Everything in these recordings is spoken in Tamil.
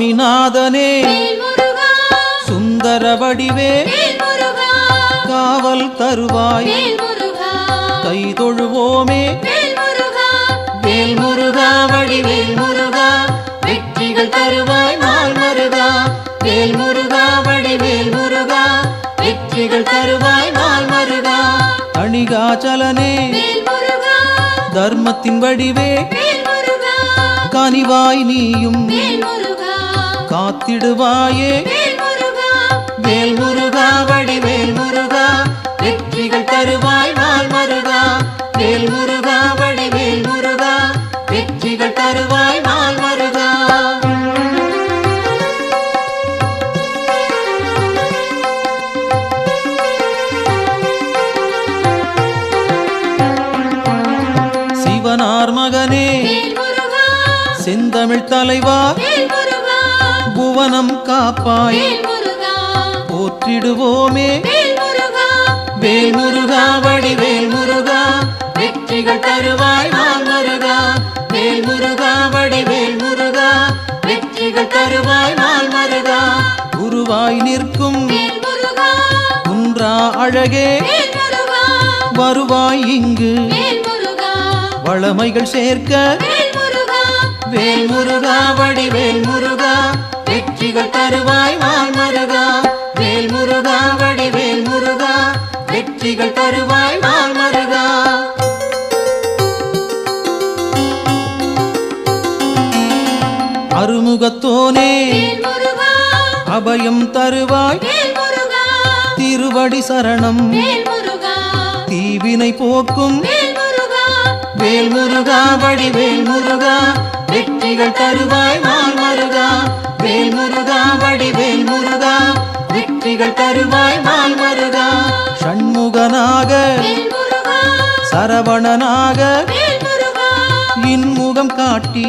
சுவாமிநாதனே சுந்தர வடிவே காவல் தருவாய் கை தொழுவோமே வேல் முருகா வடிவேல் முருகா வெற்றிகள் தருவாய் நாள் மருகா வேல் முருகா வடிவேல் முருகா வெற்றிகள் தருவாய் நாள் மருகா அணிகாச்சலனே தர்மத்தின் வடிவே கனிவாய் நீயும் காத்திடுவாயே வேல் முருகா வடிவேல் முருகா வெற்றிகள் தருவாய் நாள் மருகா வேல் முருகா வடிவேல் முருகா வெற்றிகள் தருவாய் நாள் மருகா சிவனார் மகனே செந்தமிழ் தலைவா புவனம் காப்பாய் போற்றிடுவோமே வேல் முருகா வடிவேல் முருகா வெற்றிகள் தருவாய் நாள் மருகா வேல் முருகா வடிவேல் முருகா வெற்றிகள் தருவாய் நாள் மருகா குருவாய் நிற்கும் குன்றா அழகே வருவாய் இங்கு வளமைகள் சேர்க்க வேல் முருகா வடிவேல் முருகா வெற்றிகள் தருவாய் நாள் மருகா வேல் முருகா வடிவேல் முருகா வெற்றிகள் தருவாய் நாள் மருகா அருமுகத்தோனே அபயம் தருவாய் திருவடி சரணம் தீவினை போக்கும் வேல் முருகா வடிவேல் முருகா வெற்றிகள் தருவாய் நாள் மருகா வேல் முருகா வடிவேல் முருகா வெற்றிகள் தருவாய் நாள் மருகா ஷண்முகனாக சரவணனாக இன்முகம் காட்டி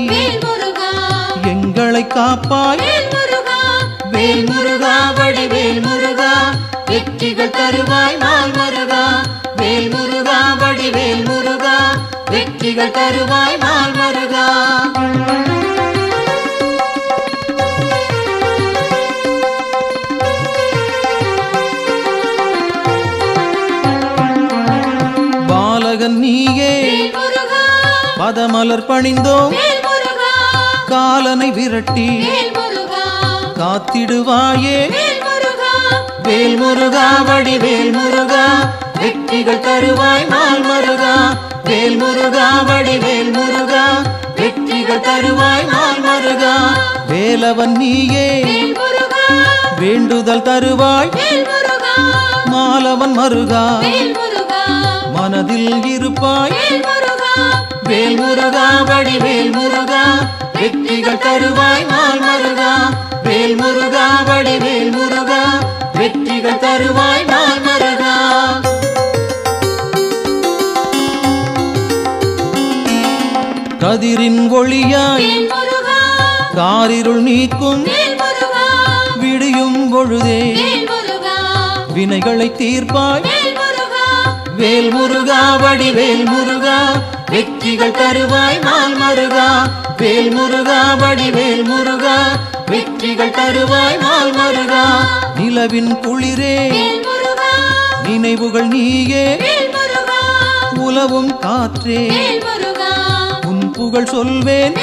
எங்களை காப்பாய் வேல் முருகா வடிவேல் முருகா வெற்றிகள் தருவாய் நாள் மருகா வேல் முருகா வடிவேல் முருகா வெற்றிகள் தருவாய் நாள் மருகா பாலகன் நீயே பதமலர் பணிந்தோம் காலனை விரட்டி காத்திடுவாயே வேல் முருகா வடிவேல் முருகா வெற்றிகள் தருவாய் நாள் மருகா வேல் முருகா வடிவேல் முருகா வெற்றிகள் தருவாய் நாள் மருகா வேலவன் நீயே வேண்டுதல் தருவாய் மாலவன் மருகா மனதில் இருப்பாய் வேல் முருகா வடிவேல் முருகா வெற்றிகள் தருவாய் நாள் மருகா வேல் முருகா வடிவேல் முருகா வெற்றிகள் தருவாய் நாள் மருகா கதிரின் ஒளியாய் காரிருள் நீக்கும் விடியும் பொழுதே வினைகளை தீர்ப்பாய் வேல் முருகா வடிவேல் முருகா வெற்றிகள் தருவாய் நாள் மருகா வேல் முருகா வடிவேல் முருகா வெற்றிகள் தருவாய் நாள் மருகா நிலவின் குளிரே நினைவுகள் நீயே உலவும் காற்றே உன் புகழ் சொல்வேன்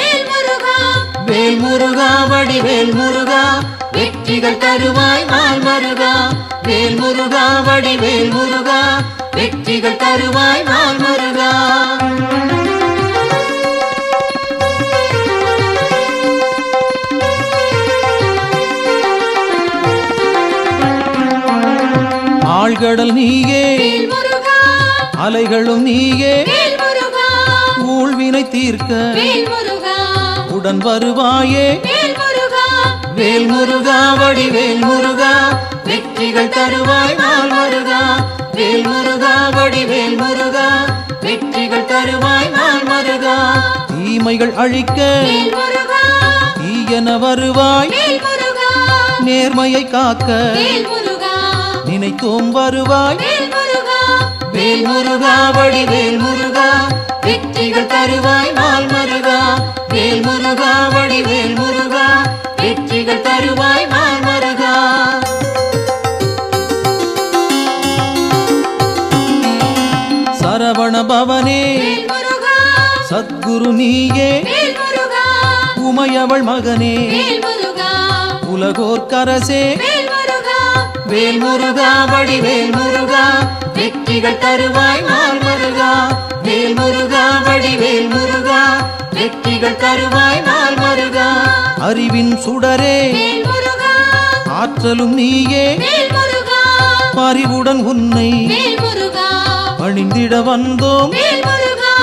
வேல் முருகா வடிவேல் முருகா வெற்றிகள் தருவாய் நாள் மருகா வேல் முருகா வடிவேல் முருகா வெற்றிகள் தருவாய் நாள் மருகா ஆழ்கடல் நீயே அலைகளும் நீயே ஊழ்வினை தீர்க்க உடன் வருவாயே வேல் முருகா வடிவேல் முருகா வெற்றிகள் தருவாய் நாள் மருகா வேல் முருகா வடிவேல் முருகா வெற்றிகள் தருவாய் நாள் மருகா தீமைகள் அழிக்க தீயன வருவாய் நேர்மையை காக்க நினைத்தோம் வருவாய் வேல் முருகா வடிவேல் முருகா வெற்றிகள் தருவாய் நாள் மருகா வேல் முருகா வடிவேல் முருகா வெற்றிகள் அவனே வேல் முருகா சத்குரு நீயே வேல் முருகா உமையவள் மகனே வேல் முருகா உலகோர்க்கரசே வேல் முருகா வேல் முருகா வடிவேல் முருகா வெற்றிகள் தருவாய் நாள் மருகா வேல் முருகா வடிவேல் முருகா வெற்றிகள் தருவாய் நாள் மருகா அறிவின் சுடரே வேல் முருகா ஆற்றலும் நீயே வேல் முருகா பரிவுடன் உன்னை வேல் முருகா பணிந்திட வந்தோம் வேல் முருகா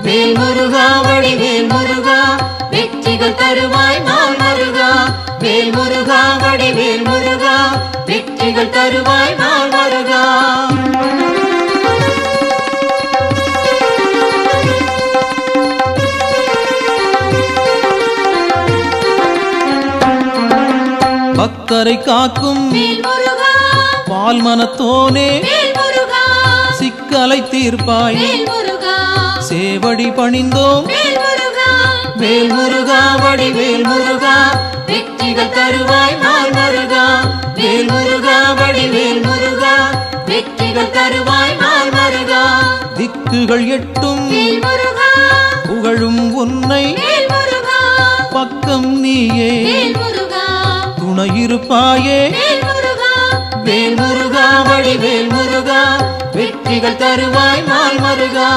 வேல் முருகா வடிவேல் முருகா வெற்றிகள் தருவாய் நாள் மருகா வேல் முருகா வடிவேல் முருகா வெற்றிகள் தருவாய் நாள் மருகா பக்தரை காக்கும் வேல் முருகா பால் மனத்தோனே வேல் முருகா சிக்கலை தீர்ப்பாய் வேல் முருகா சேவடி பணிந்தோம் வேல் முருகா வேல் முருகா வடிவேல் முருகா வெற்றிகள் தருவாய் நாள் மருகா வேல் முருகா வடிவேல் முருகா வெற்றிகள் தருவாய் நாள் மருகா திக்குகள் எட்டும் வேல் முருகா புகழும் உன்னை வேல் முருகா பக்கம் நீயே வேல் முருகா துணையிருப்பாயே வேல் முருகா வேல் முருகா வடிவேல் முருகா வெற்றிகள் தருவாய் நாள் மருகா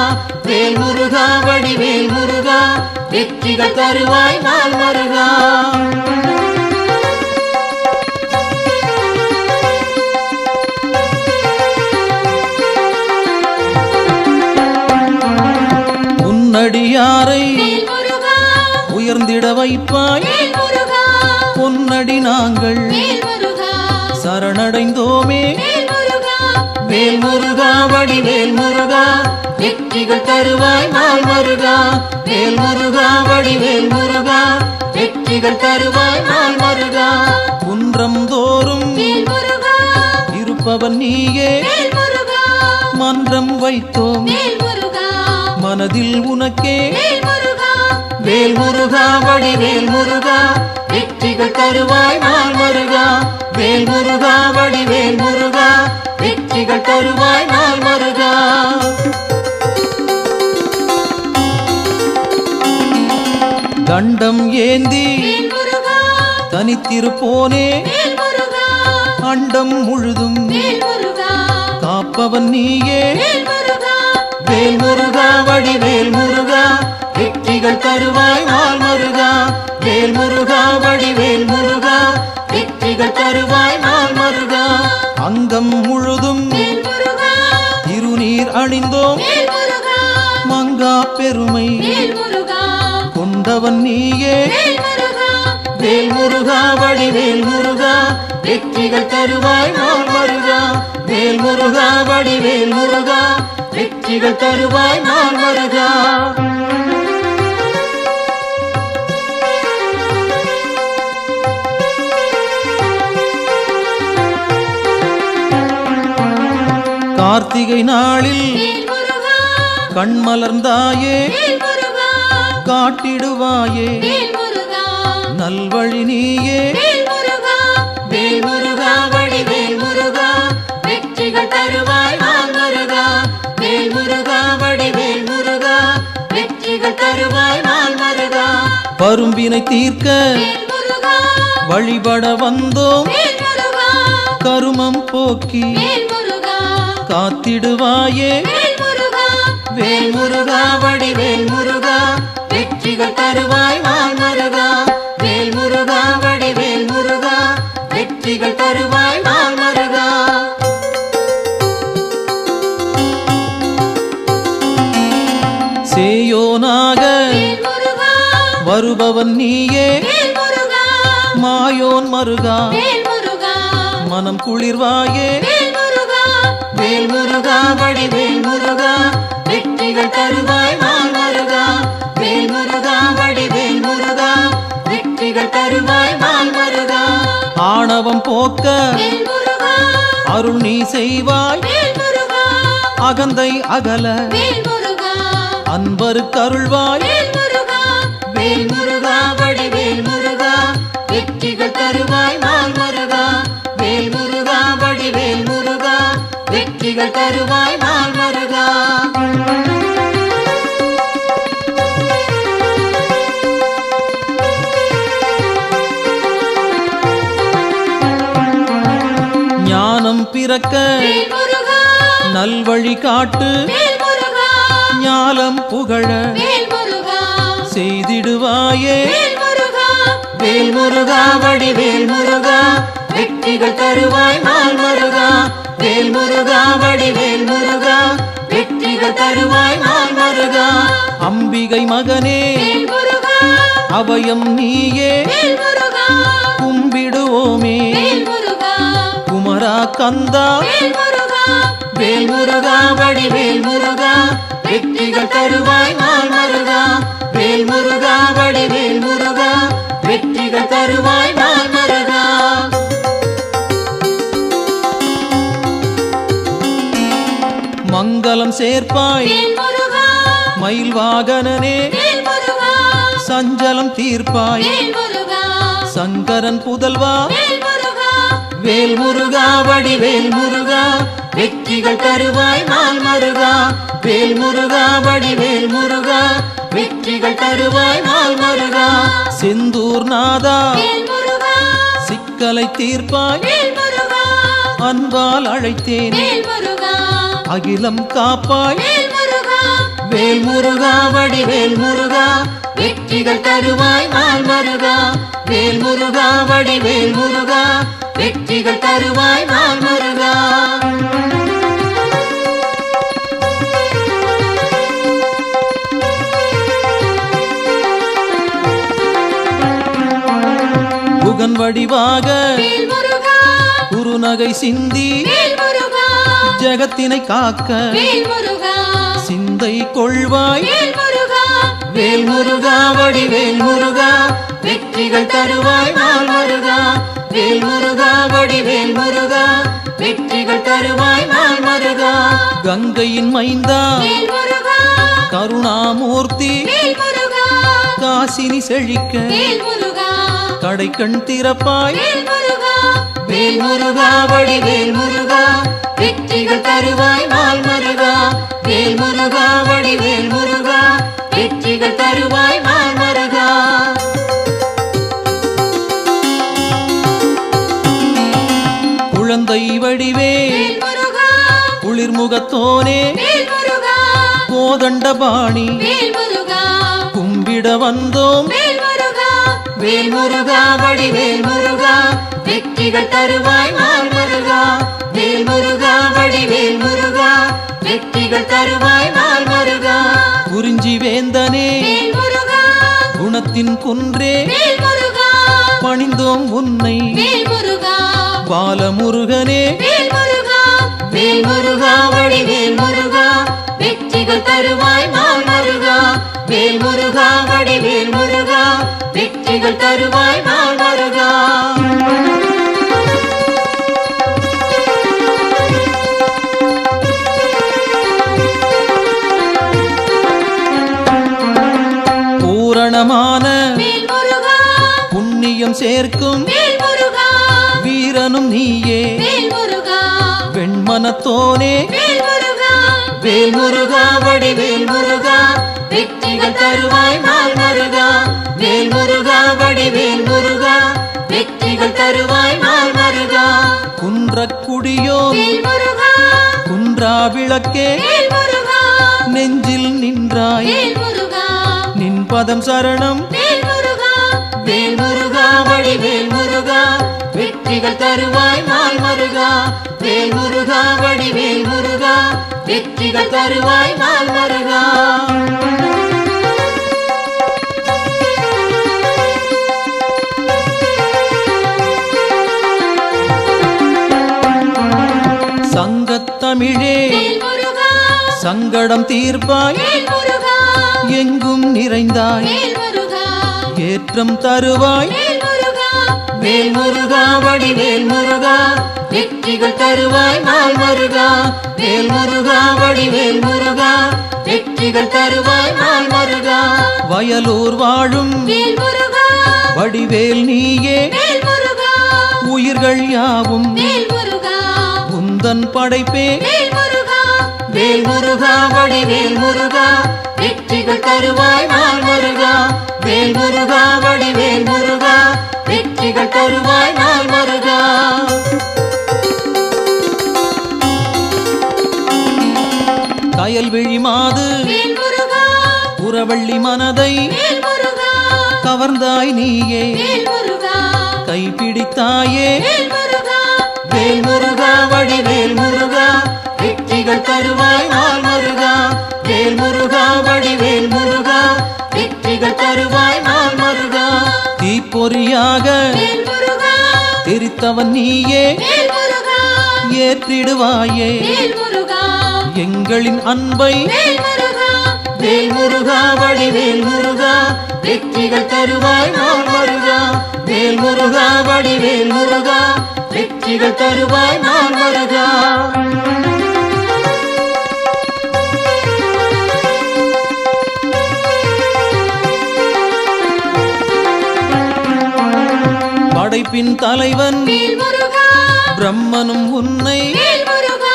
வேல் முருகா வடிவேல் முருகா வெற்றிகள் தருவாய் நாள் மருகா உன்னடியாரை வேல் முருகா உயர்ந்திட வைப்பாய் வேல் முருகா பொன்னடி நாங்கள் வேல் முருகா சரணடைந்தோமே வேல் முருகா வேல் முருகா வடிவேல் முருகா வெற்றிகள் தருவாய் நாள் மருகா வேல் முருகா வடிவேல் முருகா வெற்றிகள் தருவாய் நாள் மருகா குன்றம் தோறும் வேல் முருகா இருப்பவன் நீயே வேல் முருகா மன்றம் வைத்தோம் வேல் முருகா மனதில் உனக்கே வேல் முருகா வேல் முருகா வடிவேல் முருகா வெற்றிகள் தருவாய் நாள் மருகா வேல் முருகா வடிவேல் முருகா வெற்றிகள் தருவாய் நாள் மருகா தண்டம் ஏந்தி வேல் முருகா தனித்திருப்போனே வேல் முருகா அண்டம் முழுதும் வேல் முருகா காப்பவன் நீயே வேல் முருகா வேல் முருகா வடிவேல் முருகா வெற்றிகள் தருவாய் நாள் மருகா வேல் முருகா வடிவேல் முருகா வெற்றிகள் தருவாய் நாள் மருகா அங்கம் முழுதும் வேல் முருகா திருநீர் அணிந்தோம் வேல் முருகா மங்கா பெருமை வேல் முருகா கொண்டவன் நீயே வேல் முருகா வேல் முருகா வடிவேல் முருகா வெற்றிகள் தருவாய் நாள் மருகா வேல் முருகா வடிவேல் முருகா வெற்றிகள் தருவாய் நாள் மருகா கார்த்திகை நாளில் வேல் முருகா கண்மலர்ந்தாயே வேல் முருகா காட்டிடுவாயே வேல் முருகா நல்வழி நீயே வேல் முருகா வேல் முருகா வடிவேல் முருகா வெற்றிகள் தருவாய் நாள் மருகா வேல் முருகா வடிவேல் முருகா வெற்றிகள் தருவாய் நாள் மருகா பரும்பினை தீர்க்க வேல் முருகா வழிபட வந்தோம் வேல் முருகா கருமம் போக்கி வேல் முருகா காத்திடுவாயே வேல் முருகா வேல் முருகா வடிவேல் முருகா வெற்றிகள் தருவாய் நாள் மருகா வேல் முருகா வடிவேல் முருகா வெற்றிகள் தருவாய் நாள் மருகா சேயோனாக வேல் முருகா வருபவன் நீயே வேல் முருகா மாயோன் மருகா வேல் முருகா மனம் குளிர்வாயே வேல் முருகா வேல் முருகா வடிவேல் முருகா வெற்றிகள் தருவாய் நாள் மருகா வேல் முருகா வடிவேல் முருகா வெற்றிகள் தருவாய் நாள் மருகா ஆணவம் போக்க வேல் முருகா அருள் நீ செய்வாய் வேல் முருகா அகந்தை அகல வேல் முருகா அன்பருக்கு அருள்வாய் வேல் முருகா வேல் முருகா வடிவேல் முருகா வெற்றிகள் தருவாய் நாள் மருகா வேல் முருகா வடிவேல் முருகா வெற்றிகள் தருவாய் நாள் மருகா ஞானம் பிறக்க வேல் முருகா நல்வழி காட்டு வேல் முருகா ஞாலம் புகழ வேல் முருகா செய்திடுவாயே வேல் முருகா வேல் முருகா வடிவேல் முருகா வெற்றிகள் தருவாய் நாள் முருகா வேல் முருகா வடிவேல் முருகா வெற்றிகள் தருவாய் நாள் முருகா அம்பிகை மகனே வேல் முருகா அபயம் நீயே வேல் முருகா கும்பிடுவோமே வேல் முருகா குமரா கந்தா வேல் முருகா வேல் முருகா வடிவேல் முருகா வெற்றிகள் தருவாய் நாள் முருகா வேல் முருகா வடிவேல் முருகா வெற்றிகள் தருவாய் நாள் முருகா மங்களம் சேர்ப்பாய் வேல் முருகா மயில் வாகனனே வேல் முருகா சஞ்சலம் தீர்ப்பாய் வேல் முருகா சங்கரன் புதல்வா வேல் முருகா வேல் முருகா வடிவேல் முருகா வெற்றிகள் தருவாய் நாள் முருகா வேல் முருகா வடிவேல் முருகா வெற்றிகள் தருவாய் நாள் முருகா செந்தூர் நாதா வேல் முருகா சிக்கலை தீர்ப்பாய் வேல் முருகா அன்பால் அழைத்தேன் வேல் முருகா அகிலம் காப்பாய் வேல் முருகா வேல் முருகா வடிவேல் முருகா வெற்றிகள் தருவாய் நாள் முருகா வேல் முருகா வடிவேல் முருகா வெற்றிகள் தருவாய் நாள் முருகா புகன் வடிவாக வேல் முருகா குறுநகை சிந்தி வேல் முருகா ஜகத்தினை காக்க வேல் முருகா சிந்தை கொள்வாய் வேல் முருகா வேல் முருகா வடிவேல் முருகா வெற்றிகள் தருவாய் நாள் முருகா வேல் முருகா வடிவேல் முருகா வெற்றிகள் தருவாய் நாள் முருகா கங்கையின் மைந்தா வேல் முருகா கருணாமூர்த்தி வேல் முருகா காசினி செழிக்க வேல் முருகா கடை கண் திறப்பாய் வேல் முருகா வேல் முருகா வடிவேல் முருகா வெற்றிகள் தருவாய் நாள் முருகா வேல் முருகா வடிவேல் முருகா வெற்றிகள் தருவாய் நாள் முருகா குழந்தை வடிவே வேல் முருகா குளிர்முகத்தோனே வேல் முருகா கோதண்டபாணி வேல் முருகா கும்பிட வந்தோம் வேல் முருகா வேல் முருகா வடிவேல் முருகா வெற்றிகள் தருவாய் நாள் முருகா வேல் முருகா வடிவேல் முருகா வெற்றிகள் தருவாய் நாள் முருகா குறிஞ்சி வேந்தனே வேல் முருகா குணத்தின் குன்றே வேல் முருகா பணிந்தோம் உன்னை வேல் முருகா பாலமுருகனே வேல் முருகா வேல் முருகா வடிவேல் முருகா வெற்றிகள் தருவாய் நாள் முருகா வேல் முருகா வடிவேல் முருகா வெற்றிகள் தருவாய் நாள் முருகா பூரணமான வேல் முருகா புண்ணியம் சேர்க்கும் வேல் முருகா வீரனும் நீயே வேல் முருகா வெண்மனத்தோனே வேல் முருகா வேல் முருகா வடிவேல் முருகா வெற்றிகள் தருவாய் நாள் முருகா வேல் முருகா வடிவேல் முருகா வெற்றிகள் தருவாய் நாள் முருகா குன்றக்குடியோ வேல் முருகா குன்றா விளக்கே வேல் முருகா நெஞ்சில் நின்றாய் வேல் முருகா நின் பதம் சரணம் வேல் முருகா வேல் முருகா வடிவேல் முருகா வெற்றிகள் தருவாய் நாள் முருகா வேல் முருகா வடிவேல் முருகா வெற்றிகள் தருவாய் நாள் முருகா சங்கத்தமிழே வேல் முருகா சங்கடம் தீர்ப்பாய் வேல் முருகா எங்கும் நிறைந்தாய் வேல் முருகா ஏற்றம் தருவாய் வேல் முருகா வேல் முருகா வடிவேல் முருகா வெற்றிகள் தருவாய் நாள் முருகா வேல் முருகா வடிவேல் முருகா வெற்றிகள் தருவாய் நாள் முருகா வயலூர் வாழும் வேல் முருகா வடிவேல் நீயே வேல் முருகா உயிர்கள் யாவும் வேல் முருகா உந்தன் படைப்பே வேல் முருகா வேல் முருகா வடிவேல் முருகா வெற்றிகள் தருவாய் நாள் முருகா வேல் முருகா வடிவேல் முருகா வெற்றிகள் தருவாய் நாள் முருகா கல்வெளி மாது வேல் முருகா புறவள்ளி மனதை வேல் முருகா கவர்ந்தாய் நீயே வேல் முருகா கைப்பிடித்தாயே வேல் முருகா வேல் முருகா வடிவேல் முருகா வெற்றிகள் தருவாய் நாள் முருகா வேல் முருகா வடிவேல் முருகா வெற்றிகள் தருவாய் நாள் முருகா தீப்பொறியாக வேல் முருகா தெரித்தவன் நீயே வேல் முருகா ஏற்றிடுவாயே வேல் முருகா எங்களின் அன்பை வேல் முருகா வேல் முருகா வடிவேல் முருகா வெற்றிகள் தருவாய் நாள் முருகா வேல் முருகா வடிவேல் முருகா வெற்றிகள் தருவாய் நாள் முருகா படைப்பின் தலைவன் வேல் முருகா பிரம்மனும் உன்னை வேல் முருகா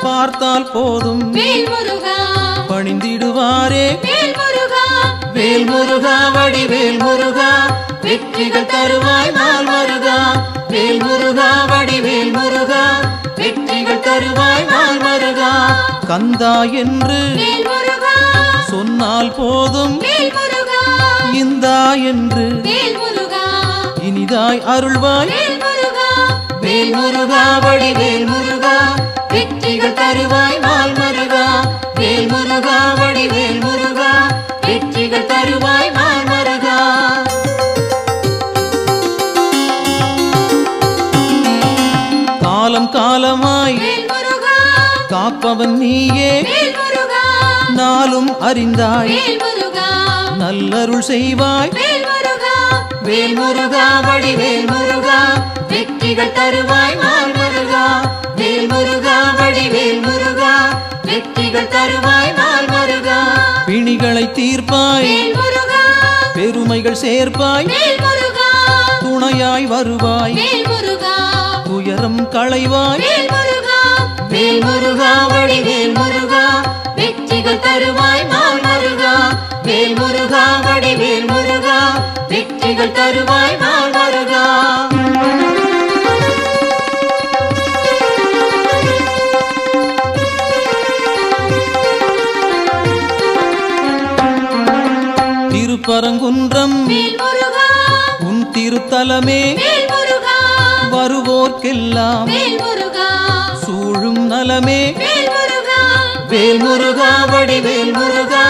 பார்த்தால் போதும் வேல் முருகா பணிந்திடுவாரே வேல் முருகா வேல் முருகா வடிவேல் முருகா வெற்றிகள் தருவாய் நாள் முருகா வேல் முருகா வடிவேல் முருகா வெற்றிகள் தருவாய் நாள் முருகா கந்தா என்று வேல் முருகா சொன்னால் போதும் வேல் முருகா இந்தா என்று வேல் முருகா இனிதாய் அருள்வாய் வேல் முருகா வேல் முருகா வடிவேல் முருகா வெற்றிகள் தருவாய் நாள் முருகா வேல் முருகா வடிவேல் முருகா வெற்றிகள் தருவாய் நாள் முருகா காலம் காலமாய் வேல் முருகா காப்பவன் நீயே வேல் முருகா நாளும் அறிந்தாய் வேல் முருகா நல்லருள் செய்வாய் வேல் முருகா வேல் முருகா வடிவேல் முருகா வெற்றிகள் தருவாய் நாள் முருகா வேல் முருகா வடிவேல் முருகா வெற்றிகள் தருவாய் நாள் முருகா பிணிகளை தீர்ப்பாய் வேல் முருகா பெருமைகள் சேர்ப்பாய் வேல் முருகா துணையாய் வருவாய் வேல் முருகா துயரம் களைவாய் வேல் முருகா வேல் முருகா வடிவேல் முருகா வெற்றிகள் தருவாய் நாள் முருகா வேல் முருகா வடிவேல் முருகா வெற்றிகள் தருவாய் நாள் முருகா திருப்பரங்குன்றம் வேல் முருகா உன் திருத்தலமே வேல் முருகா வருவோர்க்கெல்லாம் வேல் முருகா சூழும் நலமே வேல் முருகா வேல் முருகா வடிவேல் முருகா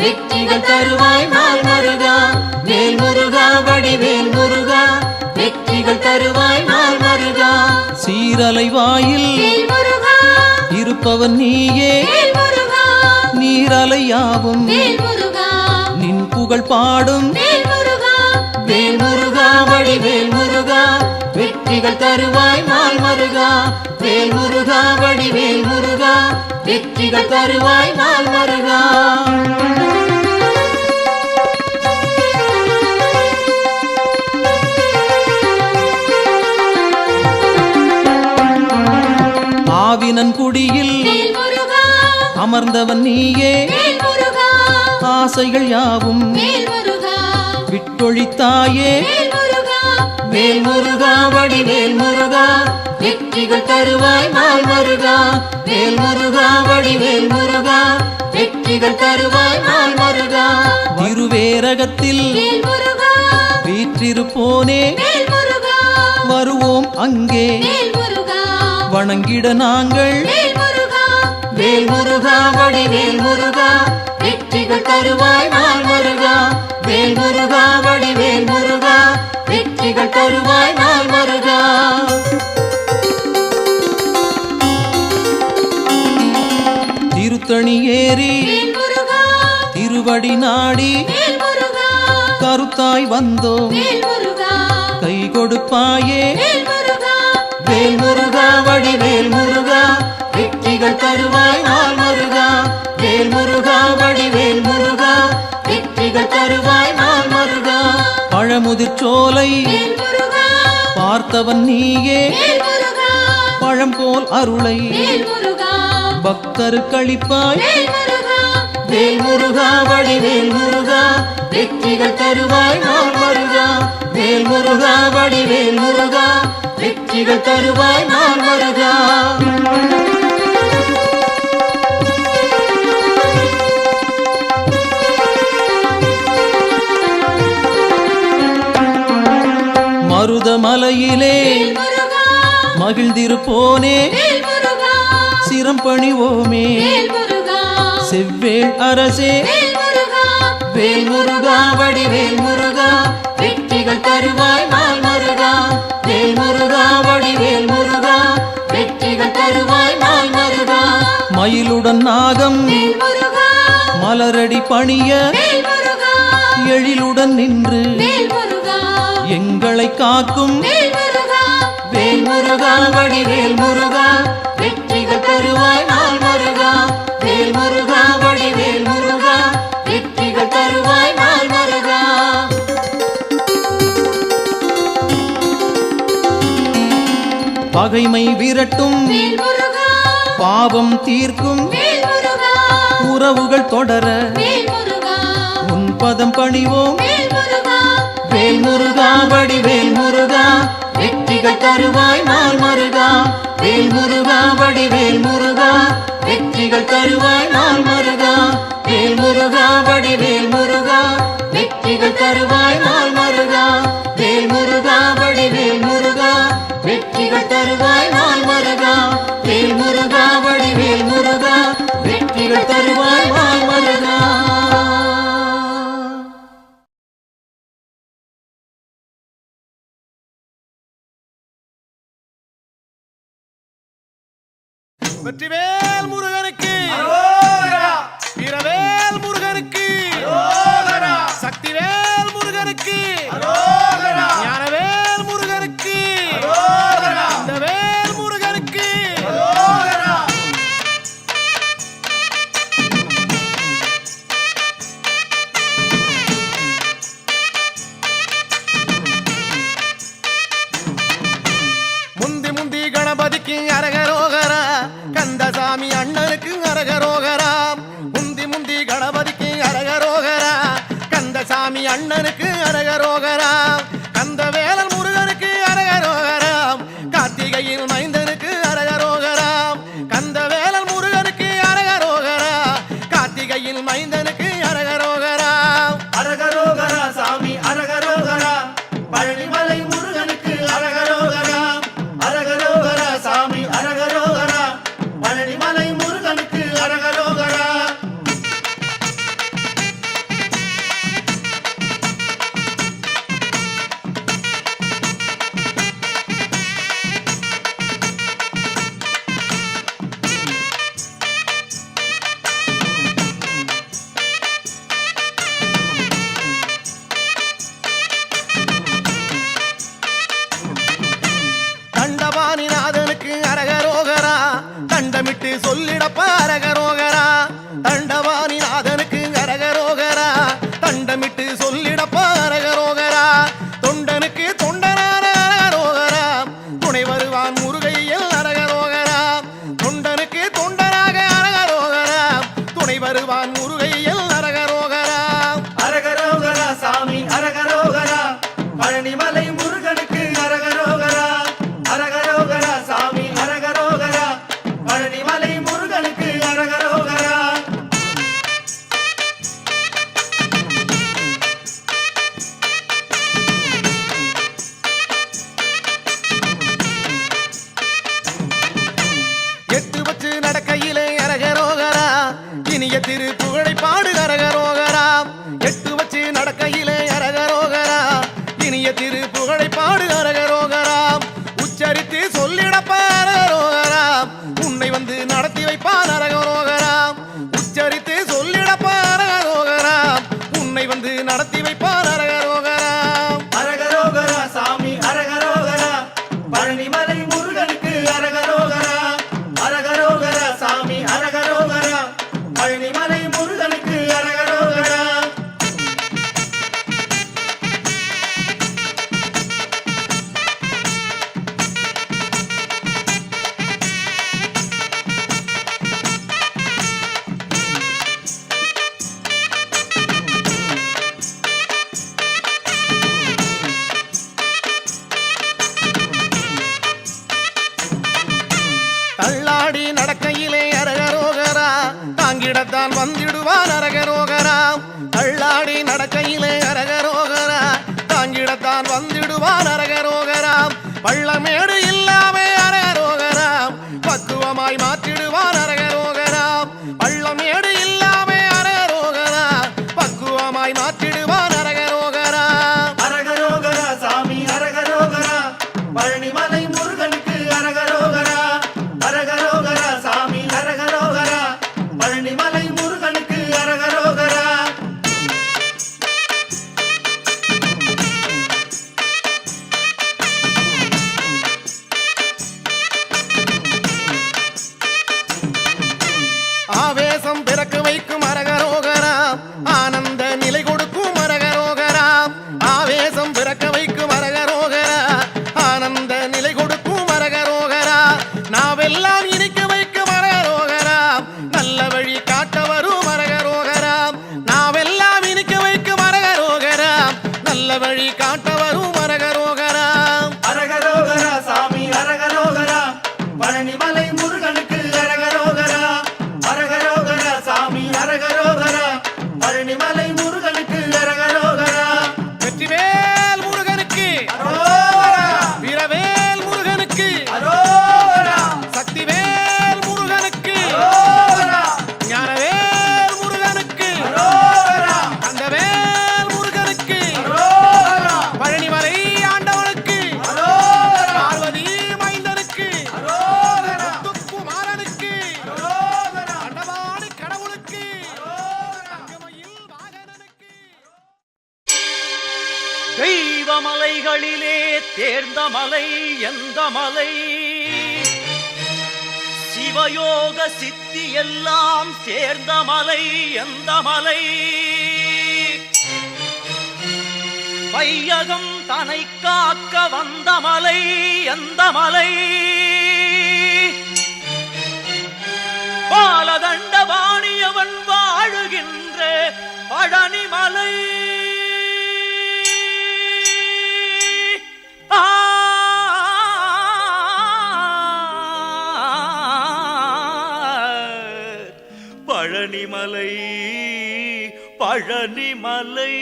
வெற்றிகள் தருவாய் நாள் முருகா வேல் முருகா வடிவேல் முருகா வெற்றிகள் தருவாய் நாள் முருகா சீரலை வாயில் வேல் முருகா இருப்பவன் நீயே வேல் முருகா நீரலையாவும் வேல் முருகா நின் புகழ் பாடும் வேல் முருகா வேல் முருகா வடிவேல் முருகா வெற்றிகள் தருவாய் நாள் முருகா வேல் முருகா வடிவேல் முருகா வெற்றிகள் தருவாய் நாள் முருகா ஆவினன் குடியில் வேல் முருகா அமர்ந்தவன் நீயே வேல் முருகா ஆசைகள் யாவும் வேல் முருகா விட்டொழித்தாயே வேல் முருகா வேல் முருகா வடிவேல் முருகா வெற்றிகள் தருவாய் நாள் முருகா வேல் முருகா வடிவேல் முருகா வெற்றிகள் தருவாய் நாள் முருகா திருவேரகத்தில் வேல் முருகா வீற்றிருப்போனே வேல் முருகா வருவோம் அங்கே வேல் முருகா வணங்கிட நாங்கள் வேல் முருகா வேல் முருகா வடிவேல் முருகா வெற்றிகள் தருவாய் நாள் முருகா வேல் முருகா வடிவேல் முருகா வெற்றிகள் தருவாய் நாள் முருகா திருத்தணி ஏறி வேல் முருகா திருவடி நாடி வேல் முருகா கருத்தாய் வந்தோம் வேல் முருகா கை கொடுப்பாயே வேல் முருகா வேல் முருகா வடிவேல் முருகா வெற்றிகள் தருவாய் நாள் முருகா வேல் முருகா வடிவேல் முருகா வெற்றிகள் தருவாய் நாள் முருகா பழமுதிர்ச்சோலை வேல் முருகா பார்த்தவன் நீயே வேல் முருகா பழம் போல் அருளை வேல் முருகா பக்தருக்களிப்பாய் வேல் முருகா வேல் முருகா வடிவேல் முருகா வெற்றிகள் தருவாய் நாள் முருகா வேல் முருகா வடிவேல் முருகா வெற்றிகள் தருவாய் நாள் முருகா மருதமலையிலே வேல் முருகா மகிழ்ந்திருப்போனே வேல் முருகா சிரம் பணிவோமே வேல் முருகா செவ்வேள் அரசே வேல் முருகா வேல் முருகா வடிவேல் முருகா வெற்றிகள் தருவாய் நாள் மருகா வேல் முருகா வடிவேல் முருகா வெற்றிகள் தருவாய் நாள் மருகா மயிலுடன் நாகம் வேல் முருகா மலரடி பணிய வேல் முருகா எழிலுடன் நின்று வேல் முருகா எங்களை காக்கும் வேல் முருகா வேல் முருகா வடிவேல் முருகா வெற்றிகள் தருவாய் நாள் மருகா வேல் முருகா வடிவேல் முருகா வெற்றிகள் தருவாய் நாள் மருகா பகைமை விரட்டும் வேல் முருகா பாவம் தீர்க்கும் வேல் முருகா உறவுகள் தொடர வேல் முருகா உன் பதம் பணிவோம் வேல் முருகா வேல் முருகா வடிவேல் முருகா வெற்றிகள் தருவாய் நாள் மருகா வேல் முருகா வடிவேல் முருகா வெற்றிகள் தருவாய் நாள் மருகா வேல் முருகா வடிவேல் முருகா வெற்றிகள் தருவாய் நாள் மருகா வேல் முருகா வடிவேல் முருகா வெற்றிகள் தருவாய் நாள் மருகா வேல் முருகா வடிவேல் முருகா வெற்றிகள் தருவாய் நாள் மருகா வெற்றிவேல் முருகனுக்கு வீரவேல் முருகனுக்கு சக்திவேல் முருகனுக்கு ஞானவேல் முருகனுக்கு இந்த வேல் முருகனுக்கு முந்தி முந்தி கணபதிக்கு அரகரோகரா கந்தசாமி அண்ணனுக்கு அரகரோகரா முந்தி முந்தி கணபதிக்கு அரகரோகரா கந்தசாமி அண்ணனுக்கு அரகரோகரா கந்தவேலன் முருகனுக்கு அரகரோகரா கார்த்திகையில் மைந்தனுக்கு அரகரோகரா கந்தவேலன் முருகனுக்கு அரகரோகரா கார்த்திகையில் மைந்தனுக்கு அரகரோகரா அரகரோகரா சாமி அரகரோகரா பழனிமலை முருகனுக்கு அரகரோகரா அரகரோகரா சாமி அரகரோகரா பழனிமலை முருகனுக்கு அரகரோகரா தண்டபாணிநாதனுக்கு அரகரோகரா தண்டமிட்டு சொல்லிடப்ப அரகரோகரா தண்டபாணிநாதனுக்கு அரகரோகரா தண்டமிட்டு சொல்லிடப்ப அரகரோகரா தொண்டனுக்கு தொண்டனான அரகரோகரா துணை வருவான் முருகையில் அரகரோகரா தொண்டனுக்கு தொண்டனாக அரகரோகரா துணை வருவான் முருகையில் அரகரோகரா அரகரோகரா சாமி அரகரோகரா பழனிமலை முருகனுக்கு அரகரோகரா அரகரோகரா சாமி அரகரோகரா பழனிமலை முருகனுக்கு அரகரோகரா எட்டு வச்சு நடக்கையிலே அரகரோகரா இனிய திரு புகழை பாடு அரகரோகரா எட்டு வச்சு நடக்கையிலே அரகரோகரா இனிய திரு புகழை பாடு அரகரோகரா உச்சரித்து சொல்லிடப்ப அரகரோகரா உன்னை வந்து நடத்தி வைப்பான் அரகரோகரா உச்சரித்து சொல்லிடப்ப அரகரோகரா உன்னை வந்து நடத்தி வைப்பான் அரகரோகரா அரகரோகரா சாமி அரகரோகரா பழனிமலை முருகனுக்கு அரகரோகரா அரகரோகரா சாமி அரகரோகரா பழனிமலை முருகனுக்கு அரகரோகரா தள்ளாடி நடக்கையிலே அரகரோகரா தாங்கிடத்தான் வந்திடுவான் அரகரோகரா தள்ளாடி நடக்கையிலே அரகரோகரா தாங்கிடத்தான் வந்திடுவான் அரகரோகரா பள்ளமேடு இல்லாம அரகரோகரா பக்குவமாய் மாற்றிடுவான் அரகரோகரா பள்ளமேடு இல்லாம அரகரோகரா பக்குவமாய் மாற்றிடுவான் அரகரோகரா அரகரோகரா சாமி அரகரோகரா பழனிமலை முருகனுக்கு அரகரோகரா அரகரோகரா சாமி அரகரோகரா பழனிமலை முருகனுக்கு அரகரோகரா ஆவேசம் பிறக்க வைக்கும் அரகரோகரா ஆனந்த நிலை கொடுக்கும் அரகரோகரா ஆவேசம் பிறக்க வைக்கும் அரகரோகரா ஆனந்த நிலை கொடுக்கும் அரகரோகரா நாவெல்லாம் இனிக்க வைக்கும் அரகரோகரா நல்ல வழி காட்ட வரும் அரகரோகரா நாவெல்லாம் இனிக்க வைக்கும் அரகரோகரா நல்ல வழி காட்ட வரும் அரகரோகரா அரகரோகரா சாமி அரகரோகரா பழனிமலை முருகனுக்கு அரகரோகரா அரகரோகரா சாமி அரகரோகரா பழனிமலை முருகனுக்கு அரகரோகரா வெற்றிவேல் முருகனுக்கு அரோகரா வீரவேல் முருகனுக்கு அரோகரா சக்திவேல் முருகனுக்கு அரோகரா ஞானவேல் முருகனுக்கு அரோகரா கந்தவேல் முருகனுக்கு அரோகரா பழனிமலை ஆண்டவனுக்கு அரோகரா பார்வதி மைந்தனுக்கு அரோகரா முத்துக்குமாரனுக்கு அரோகரா அண்டவாணி கடவுளுக்கு தங்கமயில் வாகனனுக்கு தெய்வமலைகளிலே தேர்ந்த மலை எந்த மலை சிவயோக சித்தி எல்லாம் சேர்ந்த மலை எந்த மலை வையகம் தனை காக்க வந்த மலை எந்த மலை பாலதண்டபாணியவன் வாழுகின்ற பழனிமலை பழனிமலை பழனிமலை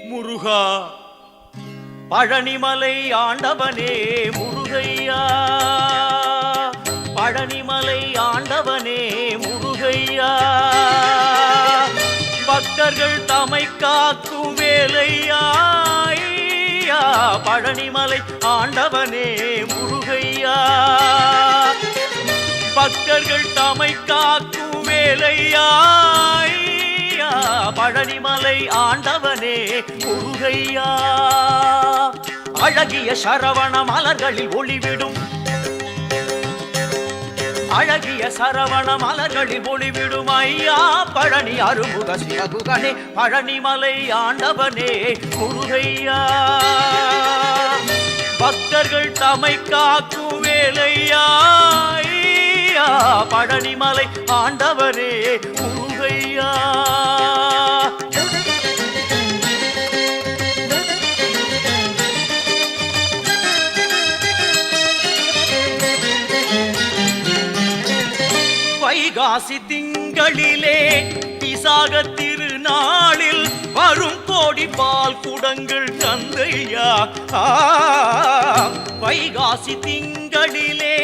முருகா பழனிமலை ஆண்டவனே முருகையா பழனிமலை ஆண்டவனே முருகையா பக்தர்கள் தமை காக்கும் வேலையா ஐயா, பழனிமலை ஆண்டவனே முருகையா பக்தர்கள் தமை காக்கும் வேலையா ஐயா, பழனிமலை ஆண்டவனே முருகையா அழகிய சரவண மலர்களில் ஒளிவிடும் அழகிய சரவண மலர்களில் ஒளிவிடும் ஐயா பழனி அருமுக சிவகுகனே பழனிமலை ஆண்டவனே முருகையா பக்தர்கள் தமை காக்கும் வேலையா ஐயா, பழனிமலை ஆண்டவரே முருகையா வைகாசி திங்களிலே விசாக திருநாளில் வரும் கோடி பால் குடங்கள் தந்தையா வைகாசி திங்களிலே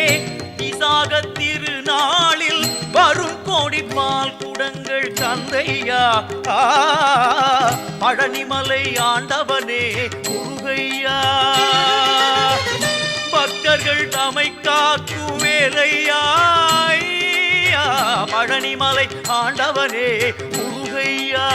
விசாக திருநாளில் வரும் கோடி பால் குடங்கள் தந்தையா பழனிமலை ஆண்டவனே முருகையா பக்தர்கள் தமை காக்கும் வேலையா ஐயா, பழனிமலை ஆண்டவனே முருகையா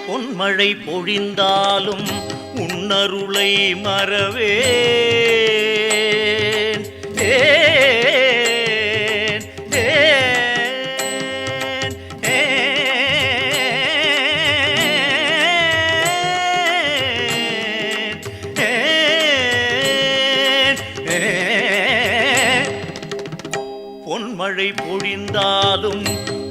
பொன்மழை பொழிந்தாலும் உன்னருளை மறவேன் பொன்மழை பொழிந்தாலும்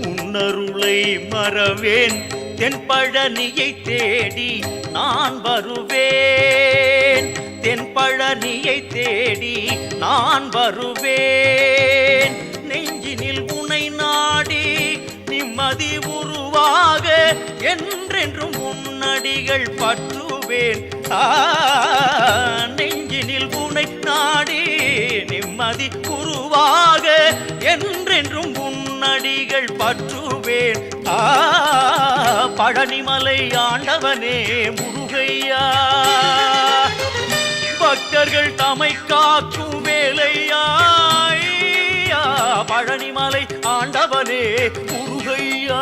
உன்னருளை மறவேன் தென்பழனியை தேடி நான் வருவேன் தென்பழனியை தேடி நான் வருவேன். நெஞ்சினில் உனை நாடி நிம்மதி உருவாக என்றென்றும் உன்னடிகள் பற்றுவேன். நெஞ்சினில் உனை நாடி நிம்மதி உருவாக என்றென்றும் உன்னடிகள் பற்றுவேன். பழனிமலை ஆண்டவனே முருகையா, பக்தர்கள் தமை காக்கும் வேலையா. பழனிமலை ஆண்டவனே முருகையா.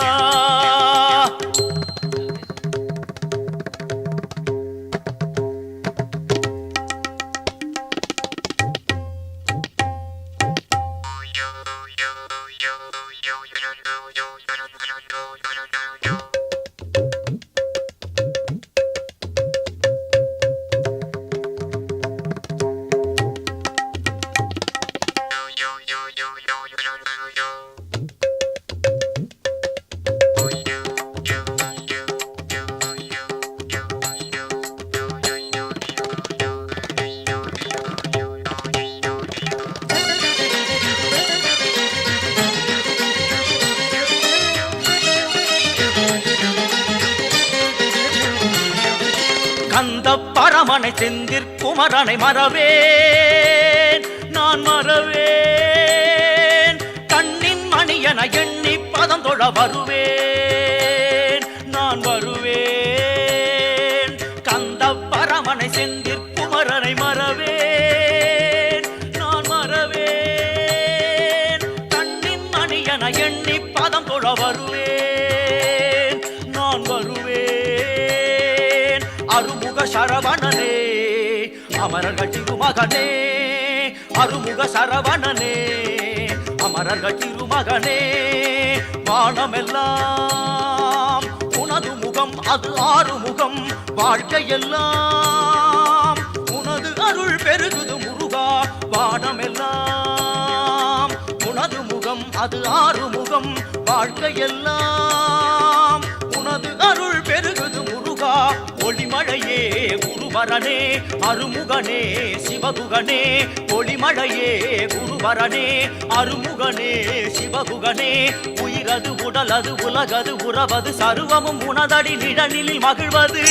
கந்த பரமனை செந்திற்குமரனை மறவேன், நான் மறவேன். கண்ணின் மணியன எண்ணி பதம் தொழ வருவேன், நான் வருவேன். கந்த பரமனை செந்திற்குமரனை மறவேன், நான் மறவேன். கண்ணின் மணியன எண்ணி பதம் தொழ வருவேன், நான் வருவேன். அருமுக சரவணனே அமரர்கள் திருமகனே, அருமுக சரவணனே அமரர்கள் திருமகனே. வானமெல்லாம் உனது முகம், அது ஆறுமுகம். வாழ்க்கையெல்லாம் உனது அருள் பெருகுது முருகா. வானமெல்லாம் உனது முகம், அது ஆறுமுகம். வாழ்க்கையெல்லாம் உனது அருள் பெருகுது முருகா. ஒளிமழையே குருவரனே அருமுகனே சிவகுகனே. ஒளிமழையே குருவரனே அருமுகனே சிவகுகனே. உயிரது உடலது உலகது உறவது சர்வமும் உனதடி நிழலில் மகிழ்வது.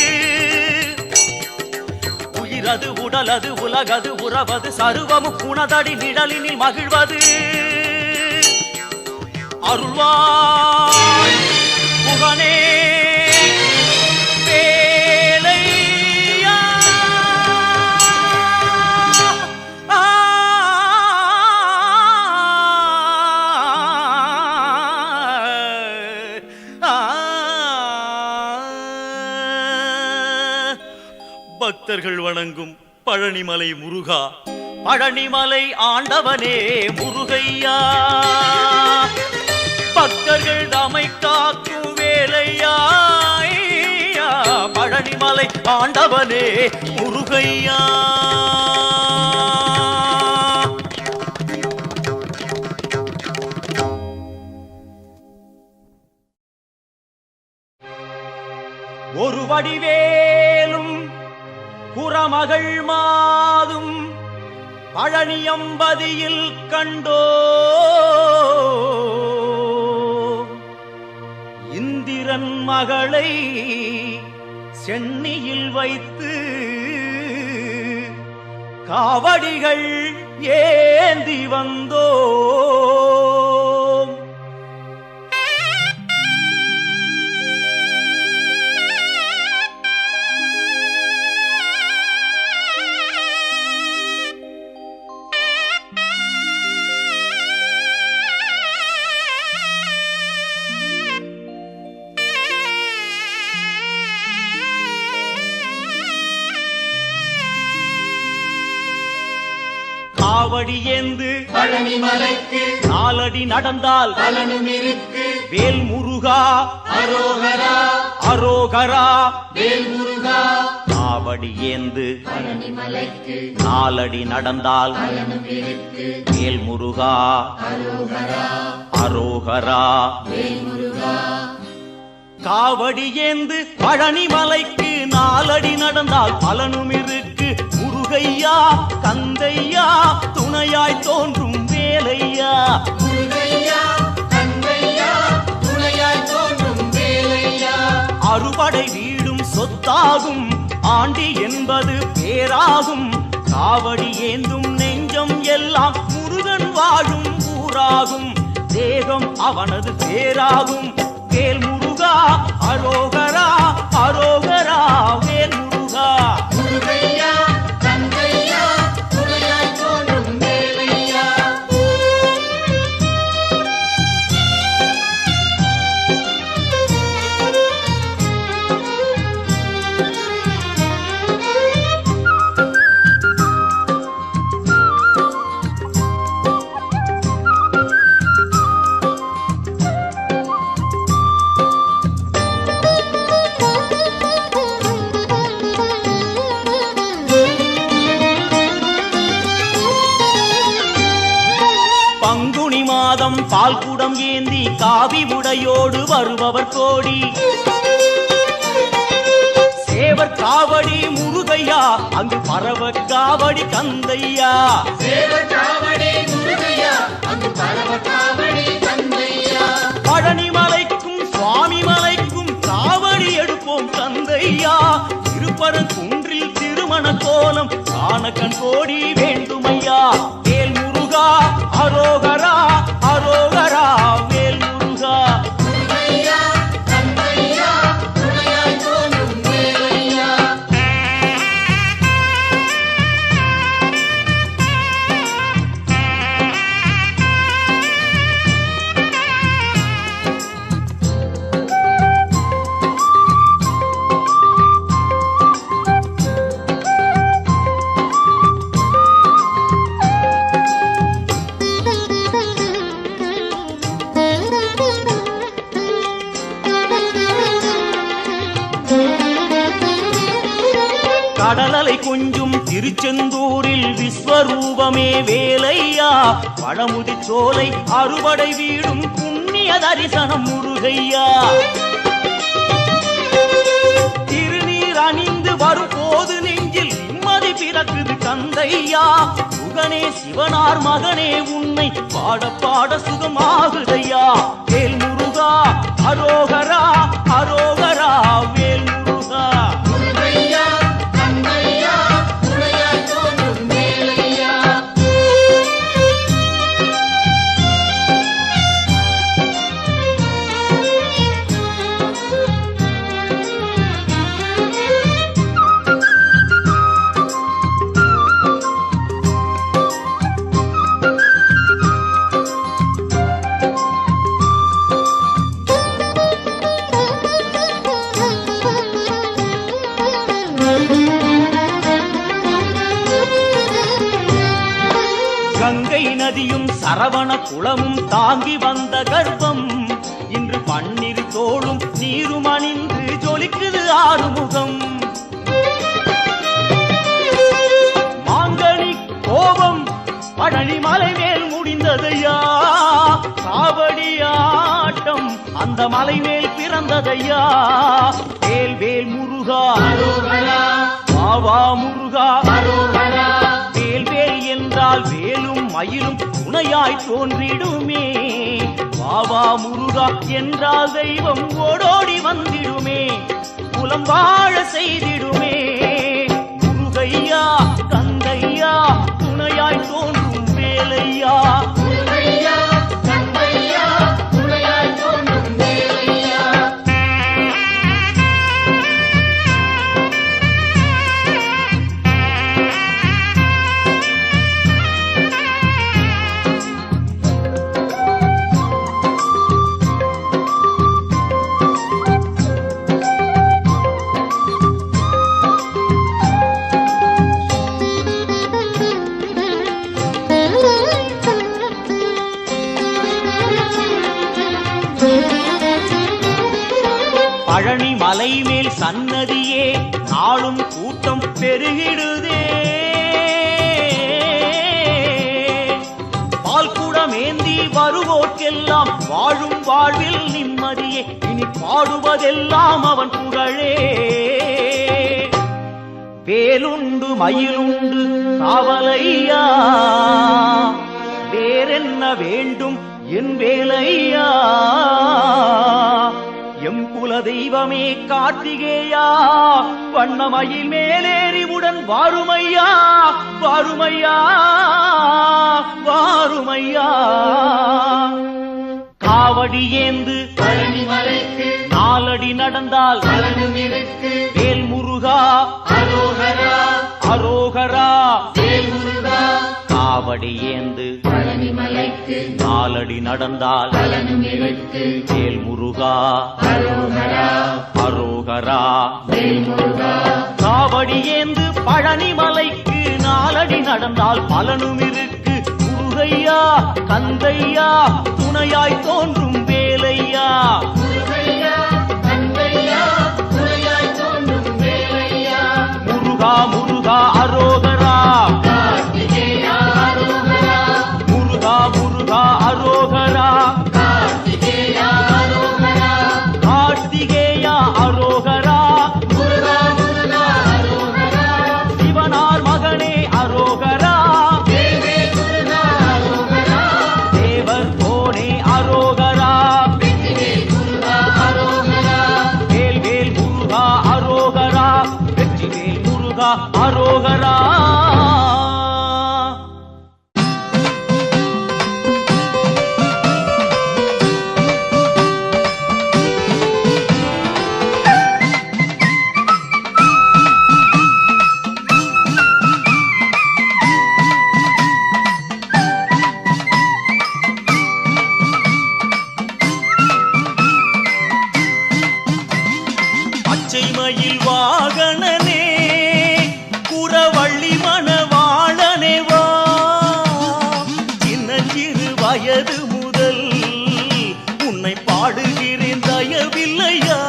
உயிரது உடலது உலகது உறவது சர்வமும் உனதடி நிழலில் மகிழ்வது. அருள்வாய் புகனே பக்தர்கள் வணங்கும் பழனிமலை முருகா. பழனிமலை ஆண்டவனே முருகையா, பக்தர்கள் தமை காக்கும் வேலையா. பழனிமலை ஆண்டவனே முருகையா. ஒரு வடிவேலும் குறமகள் மாதும் பழனியம்பதியில் கண்டோ. இந்திரன் மகளை சென்னியில் வைத்து காவடிகள் ஏந்தி வந்தோ. காவடி ஏந்து பழனிமலைக்கு நாலடி நடந்தால் பலனும் இருக்கு. வேல் முருகா அரோகரா அரோகரா வேல் முருகா. காவடி ஏந்து பழனிமலைக்கு நாலடி நடந்தால் பலனும் இருக்கு. வேல் முருகா அரோகரா அரோகரா வேல் முருகா. காவடி ஏந்து பழனிமலைக்கு நாலடி நடந்தால் பலனும் இருக்கு. முருக முருகையா கந்தையா துணையாய் தோன்றும் வேலையா. முருகையா கந்தையா துணையாய் தோன்றும் வேலையா. அறுபடை வீடும் சொத்தாகும் ஆண்டி என்பது பேராகும். காவடி ஏந்தும் நெஞ்சம் எல்லாம் முருகன் வாழும் ஊராகும். தேகம் அவனது பேராகும். வேல் முருகா அரோகரா அரோகரா வேல் முருகா. முருகையா கந்தையா துணையாய் தோன்றும் வேலையா. பங்குனி மாதம் பால்குடம் ஏந்தி காவி உடையோடு வருபவர் கோடி. சேவர் காவடி முருகையா அங்கு பரவ காவடி கந்தையா. சேவர் காவடி முருகையா அங்கு பரவ காவடி கந்தையா. பழனி மலைக்கும் சுவாமி மலைக்கும் காவடி எடுப்போம் கந்தையா. திருப்பரங்குன்றில் திருமண கோலம் காண கண் கோடி வேண்டுமையா. வேல் முருகா அரோகரா அரோகரா வேல் முருகா. முருகையா கந்தையா துணையாய் தோன்றும் வேலையா. கடலலை கொஞ்சும் திருச்செந்தூரில் விஸ்வரூபமே வேலையா. பழமுதி சோலை அறுபடை வீடும் புண்ணிய தரிசனம் முருகையா. திருநீர் அணிந்து வரும் போது நெஞ்சில் நிம்மதி பிறக்குது கந்தையா. சுகனே சிவனார் மகனே உன்னை பாட பாட சுகமாகுதையா. வேல் முருகா அரோகரா அரோகரா வேல் முருகா. முருகையா கந்தையா துணையாய் தோன்றும் வேலையா. கங்கை நதியும் சரவண குளமும் தாங்கி வந்த கர்ப்பம் இன்று பன்னிரு தோளும் நீரும் அணிந்து ஜொலிக்குது ஆறுமுகம். மாங்கனி கோபம் பழனி மலை மேல் முடிந்ததையா. காவடி ஆட்டம் அந்த மலை மேல் பிறந்ததையா. வேல் வேல் முருகா அரோகரா பாவா முருகா. அரோகரா. வேல் வேல் என்றால் வேலும் மயிலும் துணையாய் தோன்றிடுமே. பாவா முருகா என்றால் தெய்வம் ஓடோடி வந்திடுமே. குலம் வாழ செய்திடுமே. முருகையா கந்தையா துணையாய் தோன்றும் வேலையா. முருகையா கந்தையா துணையாய் தோன்றும் வேலையா. பழனி மலை மேல் சன்னதியே நாளும் கூட்டம் பெருகிடுதே. பால்குடமேந்தி வருவோர்க்கெல்லாம் வாழும் வாழ்வில் நிம்மதியே. இனி பாடுவதெல்லாம் அவன் புகழே. வேலுண்டு மயிலுண்டு காவலையா, வேறென்ன வேண்டும் என் வேலையா? எம் குல தெய்வமே கார்த்திகேயா, வண்ணமயில் மேலேறிவுடன் வாருமையா, வாருமையா, வாருமையா. காவடி ஏந்து பழனிமலைக்கு நாலடி நடந்தால் பலனும் இருக்கு. வேல் முருகா அரோகரா அரோகரா. வேல் முருகா. காவடி ஏந்து பழனிமலைக்கு நாலடி நடந்தால் பலனும் இருக்கு. வேல் முருகா அரோகரா அரோகரா. வேல் முருகா. காவடி ஏந்து பழனிமலைக்கு நாலடி நடந்தால் பலனும் இருக்கு. முருகையா கந்தையா துணையாய் தோன்றும் வேலையா. முருகையா கந்தையா துணையாய் தோன்றும் வேலையா. முருகா முருகா அரோகரா. கார்த்திகேயா அரோகரா. முருகா முருகா அரோகரா. கார்த்திகேயா அரோகரா. கார்த்திகேயா அரோகரா. முருகா முருகா அரோகரா. சிவனார் மகனே அரோகரா. தேவே முருகா அரோகரா. தேவர் கோனே அரோகரா. வெற்றிவேல் முருகா அரோகரா. வேல் வேல் முருகா அரோகரா. வெற்றிவேல் முருகா அரோகரா. பச்சை மயில் வாகனனே குறவள்ளி மணவாளனே வா. சின்னஞ்சிறு வயது முதல் உன்னை பாடுகிறேன் தயவில்லையா.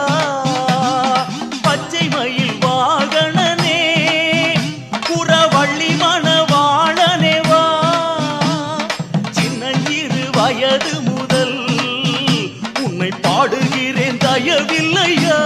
பச்சை மயில் வாகனனே குறவள்ளி மணவாளனே வா. சின்னஞ்சிறு வயது முதல் உன்னை பாடுகிறேன் தயவில்லையா.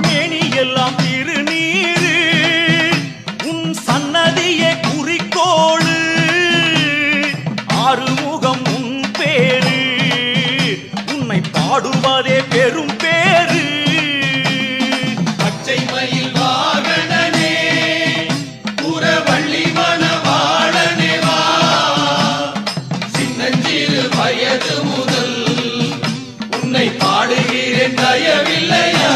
மேனியெல்லாம் திருநீரு உன் சன்னதியே குறிக்கோளு. ஆறுமுகம் உன் பேரு உன்னை பாடுவதே பெரும் பேரு. பச்சை மயில் வாகனனே புறவள்ளி மணவாளனே வா. சின்னஞ்சிறு வயது முதல் உன்னை பாடுகிறேன் தயவில்லையா.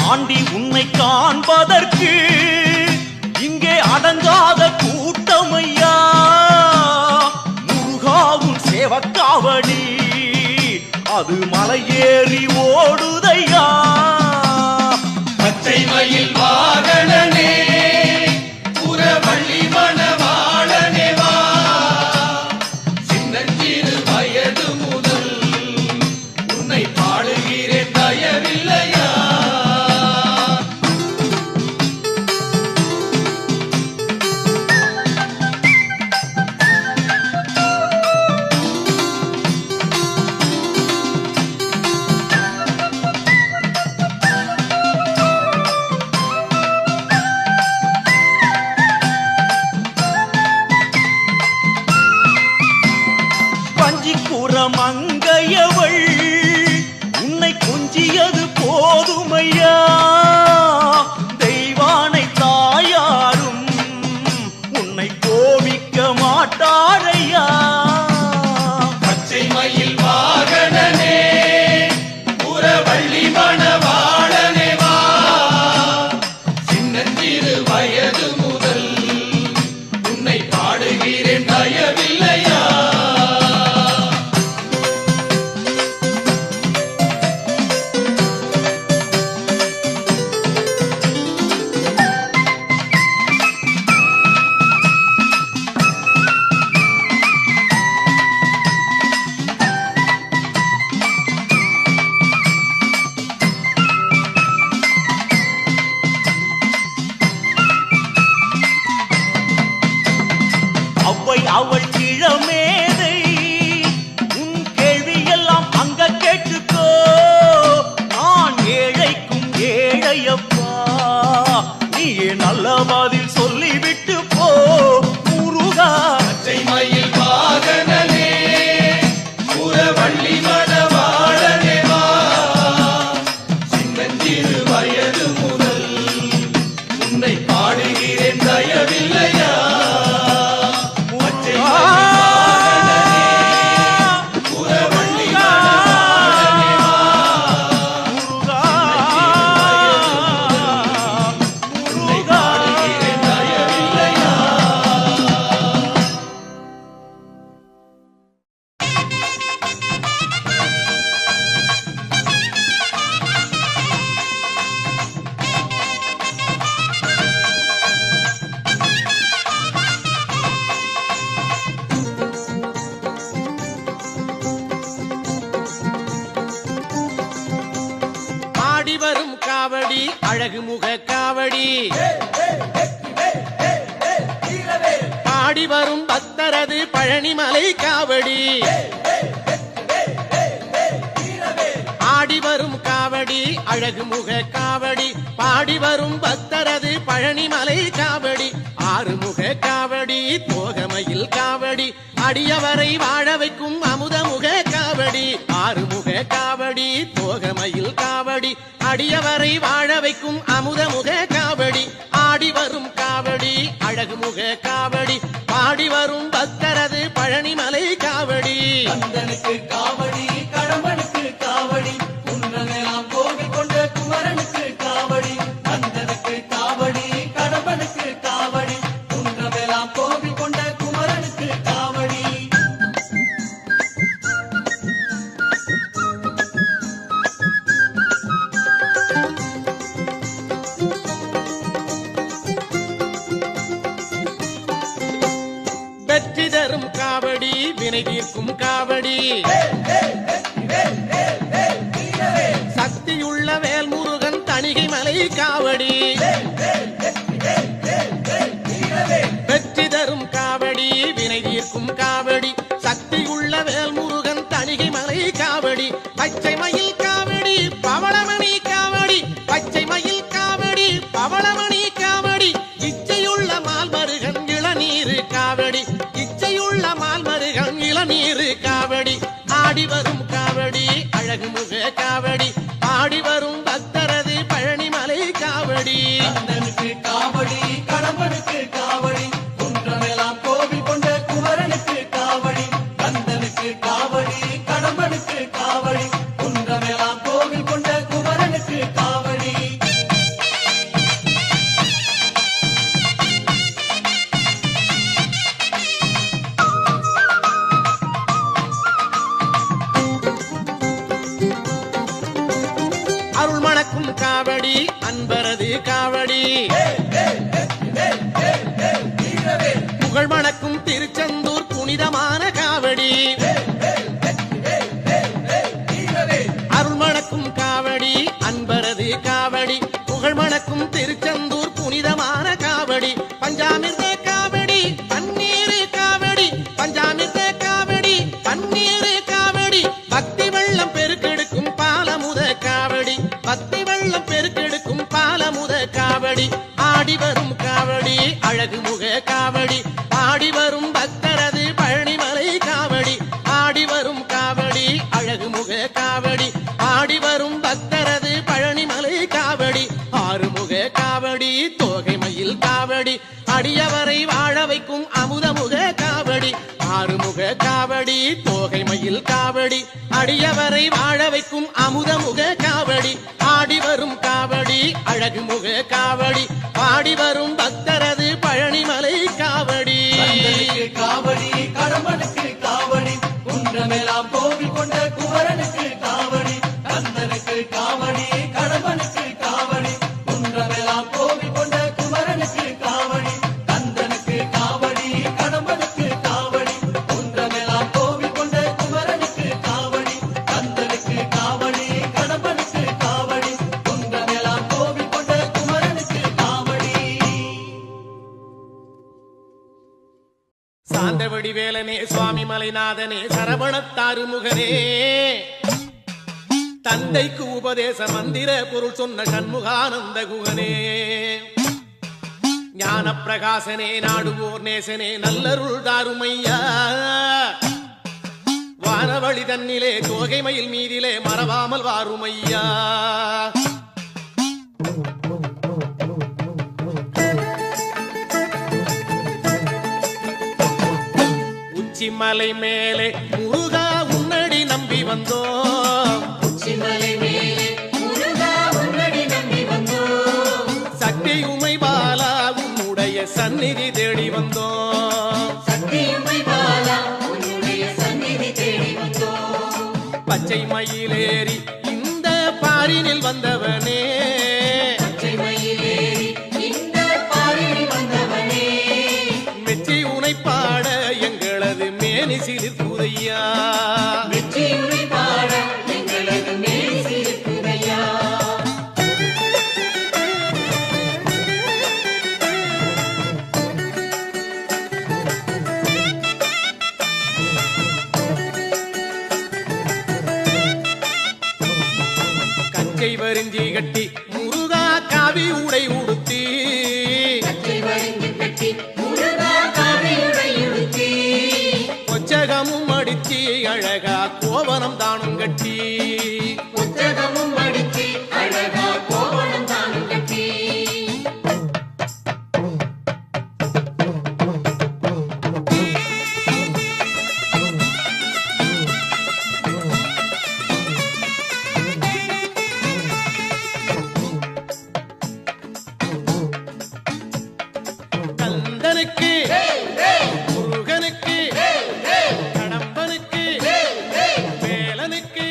ஆண்டி உன்னை காண்பதற்கு இங்கே அடங்காத கூட்டமையா. முருகாவும் சேவக்காவடி அது மலையேறி ஓடுதையா. பச்சை மயில் வாகனனே புறவள்ளி மணவாளனே வா. சின்னஞ்சிறு வயது முதல் உன்னை பாடுகிறேன் தயவில்லையா. பஞ்சிக்குற மங்கையவள் உன்னை கொஞ்சியது போதுமையா. தெய்வானை தாயாரும் உன்னை கோபிக்க மாட்டாரையா. பச்சை மயில் வாகனனே புறவள்ளி மணவாளனே வா. ஈழமேதை உன் கேள்வியெல்லாம் அங்க கேட்டுக்கோ. நான் ஏழைக்கும் ஏழையப்பா, நீயே நல்ல பதில் சொல்லிவிட்டு போ முருகா. பச்சை மயில் வாகனனே புறவள்ளி மணவாளனே வா, சின்னஞ்சிறு வயது முதல் உன்னை பாடுகிறேன் தயவில்லையா. பச்சை மயில் வாகனனே புறவள்ளி மணவாளனே வா, உன்னை பாடுகிறேன் தயவில்லையா. ஆடி வரும் காவடி அழகு முக காவடி, பாடி வரும் பக்தரது பழனிமலை காவடி. ஆடி வரும் காவடி அழகு முக காவடி, பாடி வரும் பக்தரது பழனிமலை காவடி. ஆறுமுக காவடி தோகமையில் காவடி, அடியவரை வாழ வைக்கும் அமுதமுக காவடி. ஆறுமுக காவடி தோகமையில் காவடி, அடியவரை வாழ வைக்கும் அமுதமுக காவடி. ஆடி வரும் காவடி அழகு முக காவடி, பாடி வரும் பக்தரது பழனிமலை காவடி. கந்தனுக்கு காவடி கடம்பனுக்கு காவடி, குன்றமெல்லாம் கோவில் கொண்ட குமரனுக்கு காவடி. கந்தனுக்கு காவடி கடம்பனுக்கு காவடி, குன்றமெல்லாம் கோவில் கொண்ட குமரனுக்கு காவடி. வெற்றி தரும் காவடி வினை தீர்க்கும் காவடி, சக்தியுள்ள வேல்முருகன் தணிகை மலை காவடி. வெற்றி தரும் காவடி வினை தீர்க்கும் காவடி, சக்தியுள்ள வேல்முருகன் தணிகை மலை காவடி. பச்சை மயில் காவடி பவளமணி காவடி, பச்சை மயில் காவடி பவளமணி காவடி. இச்சையுள்ள மால்மருகன் இளநீரு காவடி, இச்சையுள்ள மால்மருகன் இளநீரு காவடி. ஆடி வரும் காவடி அழகு முக காவடி, பாடி வரும் பக்தரது பழனிமலை காவடி. கந்தனுக்கு காவடி கடம்பனுக்கு காவடி, குன்றமெல்லாம் கோவில் கொண்ட குமரனுக்கு காவடி. கந்தனுக்கு காவடி கடம்பனுக்கு காவடி, குன்றமெல்லாம் கோவில் கொண்ட குமரனுக்கு காவடி. அருள் மணக்கும் காவடி அன்பரது காவடி, புகழ் மணக்கும் திருச்செந்தூர் புனிதமான காவடி. அருள் மணக்கும் காவடி அன்பரது காவடி, புகழ் மணக்கும் திருச்செந்தூர் புனிதமான காவடி. பஞ்சாமிர்த காவடி பன்னீரு காவடி, பஞ்சாமிர்த காவடி பன்னீரு காவடி. பக்தி வெள்ளம் பெருக்கெடுக்கும் பாலமுத காவடி, பக்தி வெள்ளம் பெருக்கெடுக்கும் பாலமுத காவடி. ஆடி வரும் காவடி அழகு முக காவடி, ஆடி வரும் பக்தரது பழனிமலை காவடி. ஆடி வரும் காவடி அழகு முக காவடி, ஆடி வரும் பக்தரது பழனிமலை காவடி. ஆறுமுக காவடி தோகை மயில் காவடி, அடியவரை வாழ வைக்கும் அமுதமுக காவடி. ஆறுமுக காவடி தோகை மயில் காவடி, அடியவரை வாழ வைக்கும் அமுதமுக காவடி. ஆடி வரும் காவடி அழகு முக காவடி, பாடி வரும் பக்தரது பழனிமலை காவடி. கந்தனுக்கு காவடி கடம்பனுக்கு காவடி, குன்றமெல்லாம் கோவில் கொண்ட குமரனுக்கு காவடி. கந்தனுக்கு காவடி கடம்பனுக்கு காவடி, குன்றமெல்லாம் கோவில் கொண்ட குமரனுக்கு காவடி. கந்தனுக்கு காவடி கடம்பனுக்கு காவடி, குன்றமெல்லாம் கோவில் கொண்ட குமரனுக்கு காவடி. கந்தனுக்கு காவடி கடம்பனுக்கு காவடி, குன்றமெல்லாம் கோவில் கொண்ட குமரனுக்கு காவடி. சுவாமி மலைநாதனே சரவணத்தாறு முகனே தந்தைக்கு உபதேச மந்திர பொருள் சொன்ன சண்முகானந்த குகனே ஞான பிரகாசனே நாடுவோர் நேசனே நல்லருள் தாருமையா வானவழி தன்னிலே தோகை மயில் மீதிலே மறவாமல் வாருமையா உச்சிமலை மேலே முருகா உன்னடி நம்பி வந்தோம் உச்சிமலை மேலே முருகா உன்னடி நம்பி வந்தோம் சக்தி உமை பாலா உன்னுடைய சந்நிதி தேடி வந்தோம் சக்தி உமை பாலா உன்னுடைய சந்நிதி தேடி வந்தோம் பச்சை மயிலேறி இந்த பாரினில் வந்தவனே பச்சை மயிலேறி இந்த பாரினில் வந்தவனே மெச்சி உனை பாட எங்களது மேனி சிலிர்க்குதையா மெச்சி உனை பாட எங்களது மேனி சிலிர்க்குதையா கச்சை வரிஞ்சி கட்டி முருகா காவி உடை உடுத்தி கச்சை வரிஞ்சி கட்டி முருகா காவி உடை உடுத்தி கொச்சகமும் அடிச்சி அழகா கோவனம் தானும் கட்டி புத்தகமும் அடித்து அழகா கோவணம் தானும் கட்டி கந்தனுக்கு முருகனுக்கு கடம்பனுக்கு வேலனுக்கு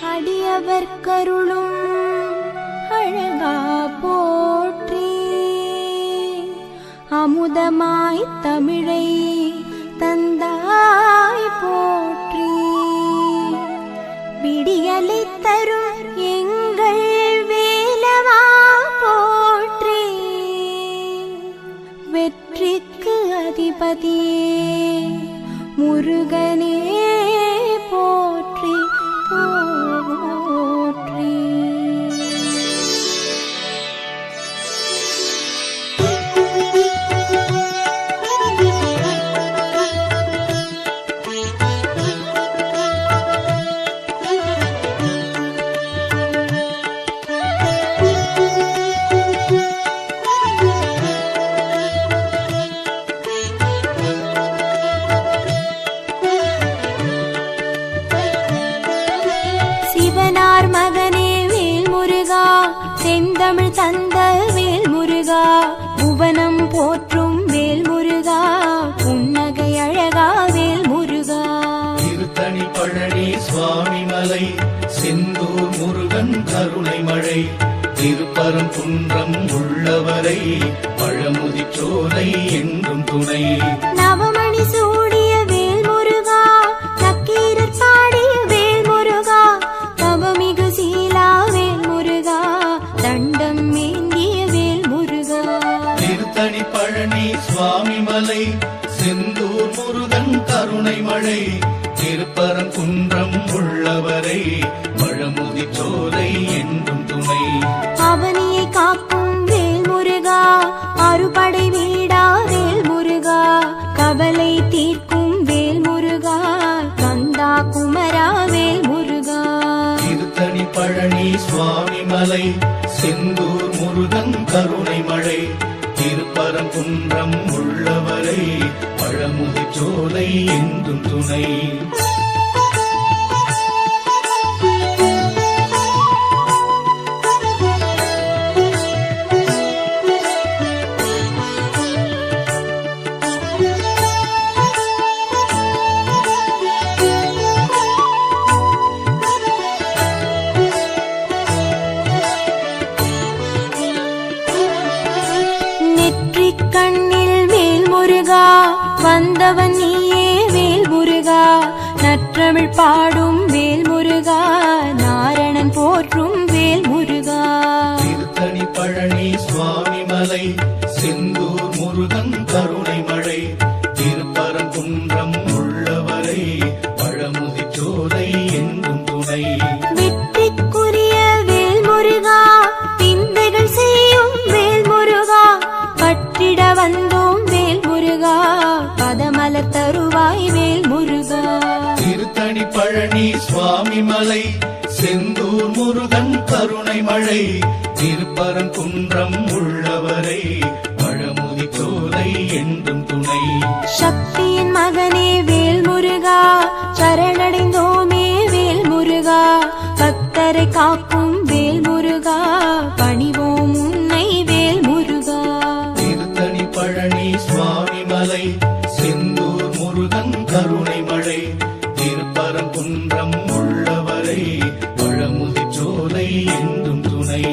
அடியவர் கருளும் அழகா போற்றி அமுதமாய் தமிழை தந்தாய் போற்றி விடியலை தரும் எங்கள் வேலவா போற்றி வெற்றிக்கு அதிபதியே முருகனே போற்றி போற்றி சிவனார் மகனே வேல் முருகா செந்தமிழ் தந்த வேல் முருகா புவனம் போற்றும் வேல் முருகா புன்னகை அழகா வேல் முருகா திருத்தணி பழனி சுவாமி மலை செந்தூர் முருகன் கருணை மழை திருப்பரங்குன்றம் உள்ளவரை பழமுதி சோலை என்றும் துணை நவமணி சூடிய வேல் முருகா நக்கீரர் பாடிய வேல் முருகா தவமிகு சீலா வேல் முருகா தண்டம் ஏந்திய வேல் முருகா திருத்தணி பழனி சுவாமி மலை செந்தூர் முருகன் கருணை மழை திருப்பரங்குன்றம் உள்ளவரை பழமுதி சோலை என்றும் துணை அவனியை காக்கும் வேல் முருகா அறுபடை வீடா வேல் முருகா கவலை தீர்க்கும் வேல் முருகா கந்தா குமரா வேல் முருகா திருத்தணி பழனி சுவாமி மலை செந்தூர் முருகன் கருணை மழை திருப்பரங்குன்றம் உள்ளவரை பழமுதி சோலை என்றும் துணை தமிழ் பாடும் வேல் முருகா நாரணன் போற்றும் வேல் முருகா திருத்தணி பழனி சுவாமி மலை செந்தூர் முருகன் கருணை மழை திருப்பரங்குன்றம் உள்ளவரை பழமுதி சோலை என்றும் துணை வெற்றிக்குரிய வேல் முருகா விந்தைகள் செய்யும் வேல் முருகா பற்றிட வந்தோம் வேல் முருகா பதமலர் தருவாய் வேல் முருகா திருத்தணி பழனி சுவாமி மலை செந்தூர் முருகன் கருணை மழை திருப்பரங்குன்றம் உள்ளவரை பழமுதி சோலை என்றும் துணை சக்தியின் மகனே வேல் முருகா சரணடைந்தோமே வேல் முருகா பக்தரை காக்கும் வேல் முருகா பணிவோம் உன்னை வேல் முருகா திருத்தணி பழனி சுவாமி மலை செந்தூர் முருகன் கருணை மழை திருப்பரங்குன்றம் உள்ளவரை பழமுதி சோலை என்றும் துணை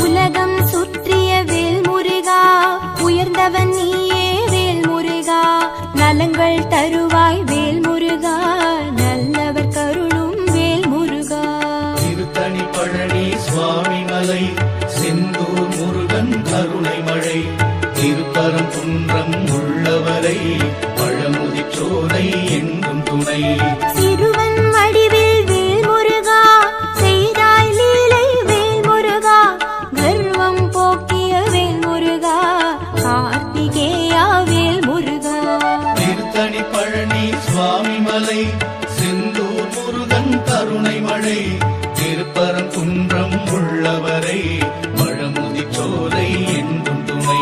உலகம் சுற்றிய வேல் முருகா உயர்ந்தவன் நீயே வேல் முருகா நலங்கள் தருவாய் வேல் முருகா நல்லவர் கருளும் வேல் முருகா திருத்தணி பழனி சுவாமி மலை செந்தூர் முருகன் கருணை மழை திருப்பரங்குன்றம் உள்ளவரை பழமுதி சோலை என்றும் துணை சிறுவன் வடிவில் வேல் முருகா செய்தாய் லீலை வேல் முருகா கர்வம் போக்கிய வேல் முருகா கார்த்திகேயா வேல் முருகா திருத்தணி பழனி சுவாமி மலை செந்தூர் முருகன் கருணை மழை திருப்பரங்குன்றம் உள்ளவரை பழமுதி சோலை என்றும் துணை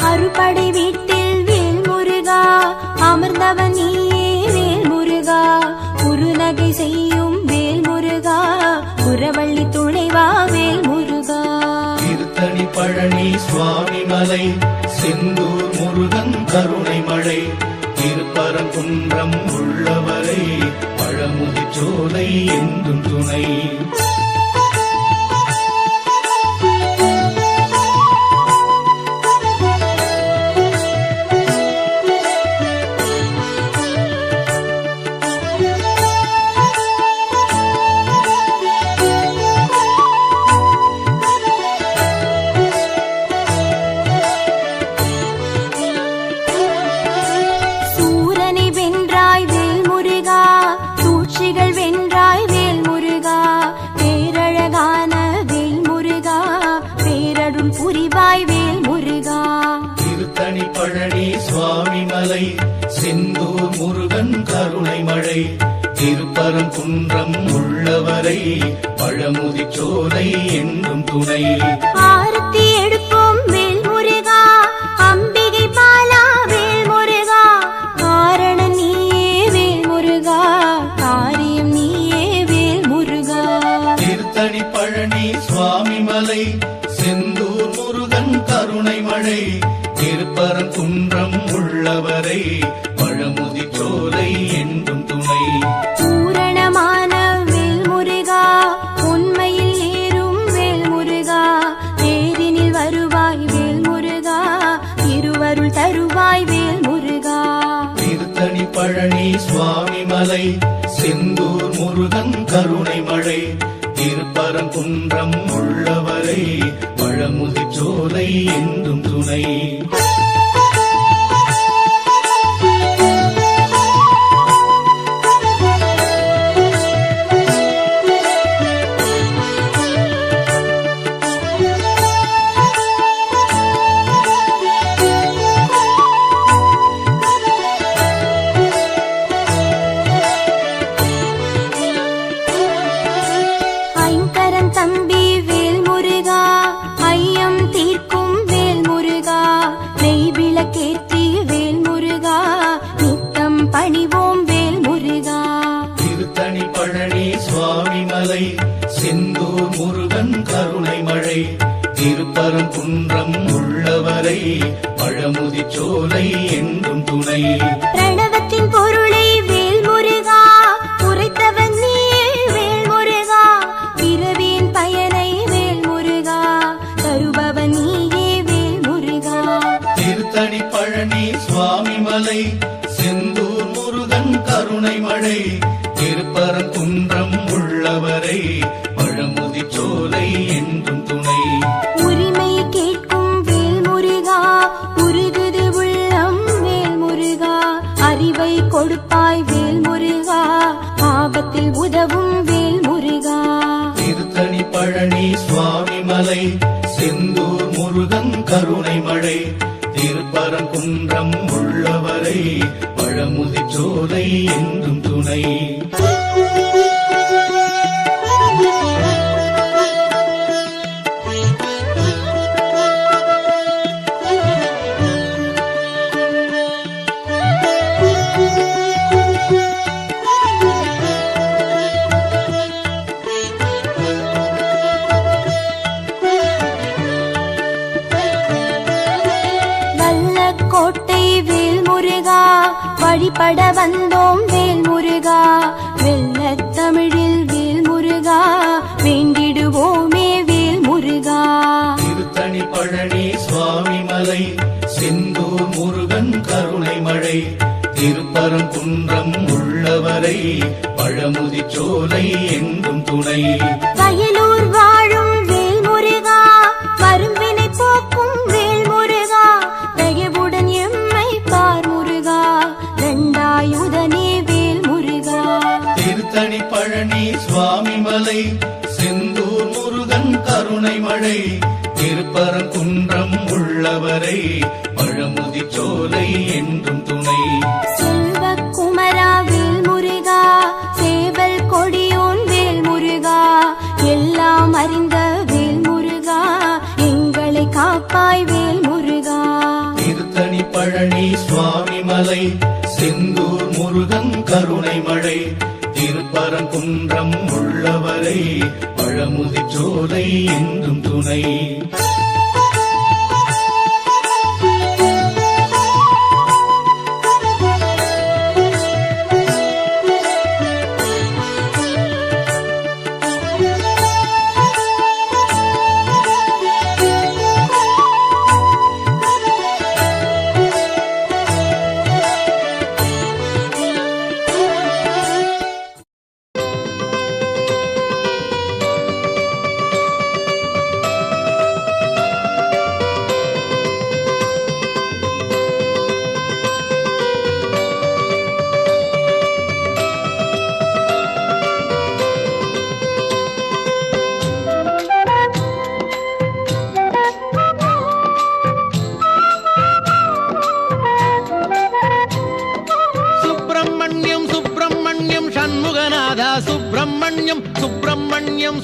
அறுபடை வீட்டில் வேல் முருகா அமர்ந்தவன் நீயே வேல் முருகா குறுநகை செய்யும் வேல் முருகா குரவள்ளி துணைவா வேல் முருகா திருத்தணி பழனி சுவாமி மலை செந்தூர் முருகன் கருணை மழை திருப்பரங்குன்றம் உள்ளவரை பழமுதி சோலை என்றும் துணை சூரனை வென்றாய் வேல் முருகா சூழ்ச்சிகள் வென்றாய் வேல் முருகா பேரழகான வேல் முருகா பேரருள் புரிவாய் வேல் முருகா திருத்தணி பழனி சுவாமி மலை செந்தூர் முருகன் கருணை மழை திருப்பரங்குன்றம் உள்ளவரை பழமுதி சோலை என்றும் துணை ஆரத்தி எடுப்போம் வேல் முருகா அம்பிகை பாலா வேல் முருகா காரணம் நீயே வேல் முருகா காரியம் நீயே வேல் முருகா திருத்தணி பழனி சுவாமி மலை செந்தூர் முருகன் கருணை மழை திருப்பரங்குன்றம் உள்ளவரை பழமுதி சோலை என்றும் துணை பூரணமான வேல் முருகா உண்மையில் ஏறும் வேல் முருகா தேரினில் வருவாய் வேல் முருகா திருவருள் தருவாய் வேல் முருகா திருத்தணி பழனி சுவாமி மலை செந்தூர் முருகன் கருணை மழை திருப்பரங்குன்றம் உள்ளவரை பழமுதி சோலை என்றும் துணை ஐங்கரன் தம்பி வேல் முருகா ஐயம் தீர்க்கும் வேல் முருகா நெய் விளக்கேற்றி வேல் முருகா நித்தம் பணிவோம் வேல் முருகா திருத்தணி பழனி சுவாமி மலை செந்தூர் முருகன் கருணை மழை திருப்பரங்குன்றம் உள்ளவரை பழமுதிர்ச்சோலை என்றும் துணை. பிரணவத்தின் பொருளை வேல் முருகா உரைத்தவன் நீ வேல் முருகா, பிறவியின் பயனை வேல் முருகா தருபவன் நீயே வேல் முருகா. திருத்தணி பழனி சுவாமிமலை செந்தூர் முருகன் கருணை மழை, திருப்பரங்குன்றம் உள்ளவரை பழமுதிர்ச்சோலை என்றும் துணை. உரிமை கேட்கும் வேல் முருகா உருகுது உள்ளம் வேல் முருகா, அறிவை கொடுப்பாய் வேல் முருகா ஆபத்தில் உதவும் வேல் முருகா. திருத்தணி பழனி சுவாமிமலை செந்தூர் முருகன் கருணை மழை, திருப்பரங்குன்றம் உள்ளவரை பழமுதிர்ச்சோலை என்றும் துணை. கோட்டை வேல் முருகா வழிபட வந்தோம் வேல் முருகா, வெள்ளத் தமிழில் வேல் முருகா வேண்டிடுவோமே வேல் முருகா. திருத்தணி பழனி சுவாமிமலை செந்தூர் முருகன் கருணை மழை, திருப்பரங்குன்றம் உள்ளவரை பழமுதிர்ச்சோலை என்றும் துணை. வயலூர் வாழும் வேல் முருகா வரும்பினை போக்கும் வேல் முருகா, தயவுடன் எம்மை பார் முருகா ரெண்டாயுதனே வேல் முருகா. திருத்தணி பழனி சுவாமிமலை செந்தூர் முருகன் கருணை மழை, திருப்பரங்குன்றம் உள்ளவரை பழமுதிர்ச்சோலை என்றும் துணை. செல்வக்குமரா வேல் முருகா சேவல் கொடியோன் வேல் முருகா, எல்லாம் அறிந்த வேல் முருகா எங்களை காப்பாய் வேல் முருகா. திருத்தணி பழனி சுவாமிமலை செந்தூர் முருகன் கருணை மழை, திருப்பரங்குன்றம் உள்ளவரை பழமுதிர்ச்சோலை என்றும் துணை. சுப்பிரமணியம் சுப்பிரமணியம்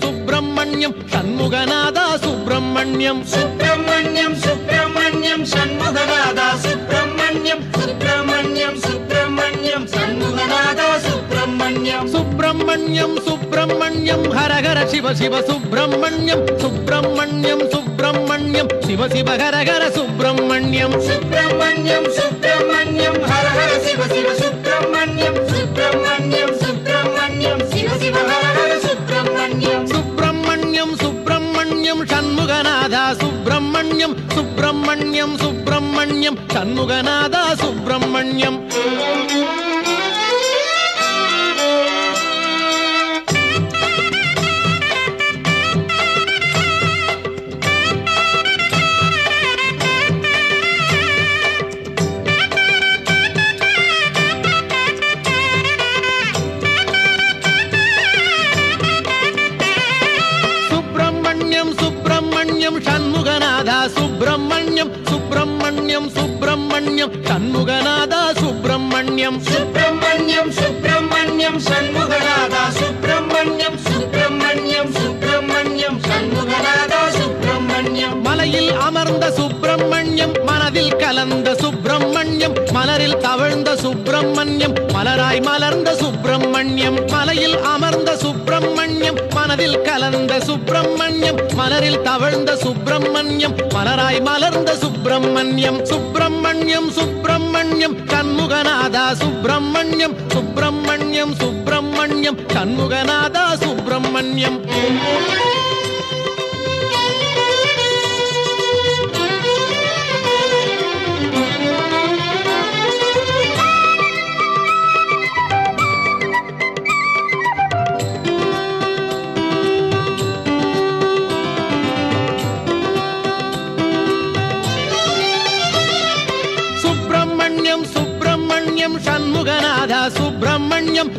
சுப்பிரமணியம் சண்முகநாதா சுப்பிரமணியம் சுப்பிரமணியம் சுப்பிரமணியம் சண்முகநாதா சுப்பிரமணியம் சுப்பிரமணியம் சுப்பிரமணியம் சண்முகநாதா சுப்பிரமணியம் சுப்பிரமணியம் சுப்பிரமணியம் ஹரஹர சிவ சிவ சுப்பிரமணியம் சுப்பிரமணியம் சுப்பிரமணியம் சிவ சிவ ஹரஹர சுப்பிரமணியம் சுப்பிரமணியம் சுப்பிரமணியம் ஹரஹர சிவ சிவ சுப்பிரமணியம் சுப்பிரமணியம் சுப்பிரமணியம் சிவ சிவ ஹரஹர சுப்பிரமணியம் சுப்பிரமணியம் சுப்பிரமணியம் சண்முகநாதா சுப்பிரமணியம் சுப்பிரமணியம் சுப்பிரமணியம் சண்முகநாதா சுப்பிரமணியம் சண்முகநாதா சுப்பிரமணியம் சுப்பிரமணியம் சுப்பிரமணியம் சண்முகநாதா சுப்பிரமணியம் சுப்பிரமணியம் சுப்பிரமணியம் சண்முகநாதா சுப்பிரமணியம் சுப்பிரமணியம் சுப்பிரமணியம் சண்முகநாதா சுப்பிரமணியம் மலையில் அமர்ந்த சுப்பிரமணியம் மனதில் கலந்த சுப்பிரமணியம் மலரில் தவழ்ந்த சுப்பிரமணியம் மலராய் மலர்ந்த சுப்பிரமணியம் மலையில் அமர்ந்த சுப்பிரமணியம் மனதில் கலந்த சுப்பிரமணியம் மலரில் தவழ்ந்த சுப்பிரமணியம் மலராய் மலர்ந்த சுப்பிரமணியம் சுப்பிரமணியம் சுப்பிரமணியம் சண்முகநாதா சுப்பிரமணியம் சுப்பிரமணியம் சுப்பிரமணியம் சண்முகநாதா சுப்பிரமணியம் சண்முகநாதா சுப்பிரமணியம்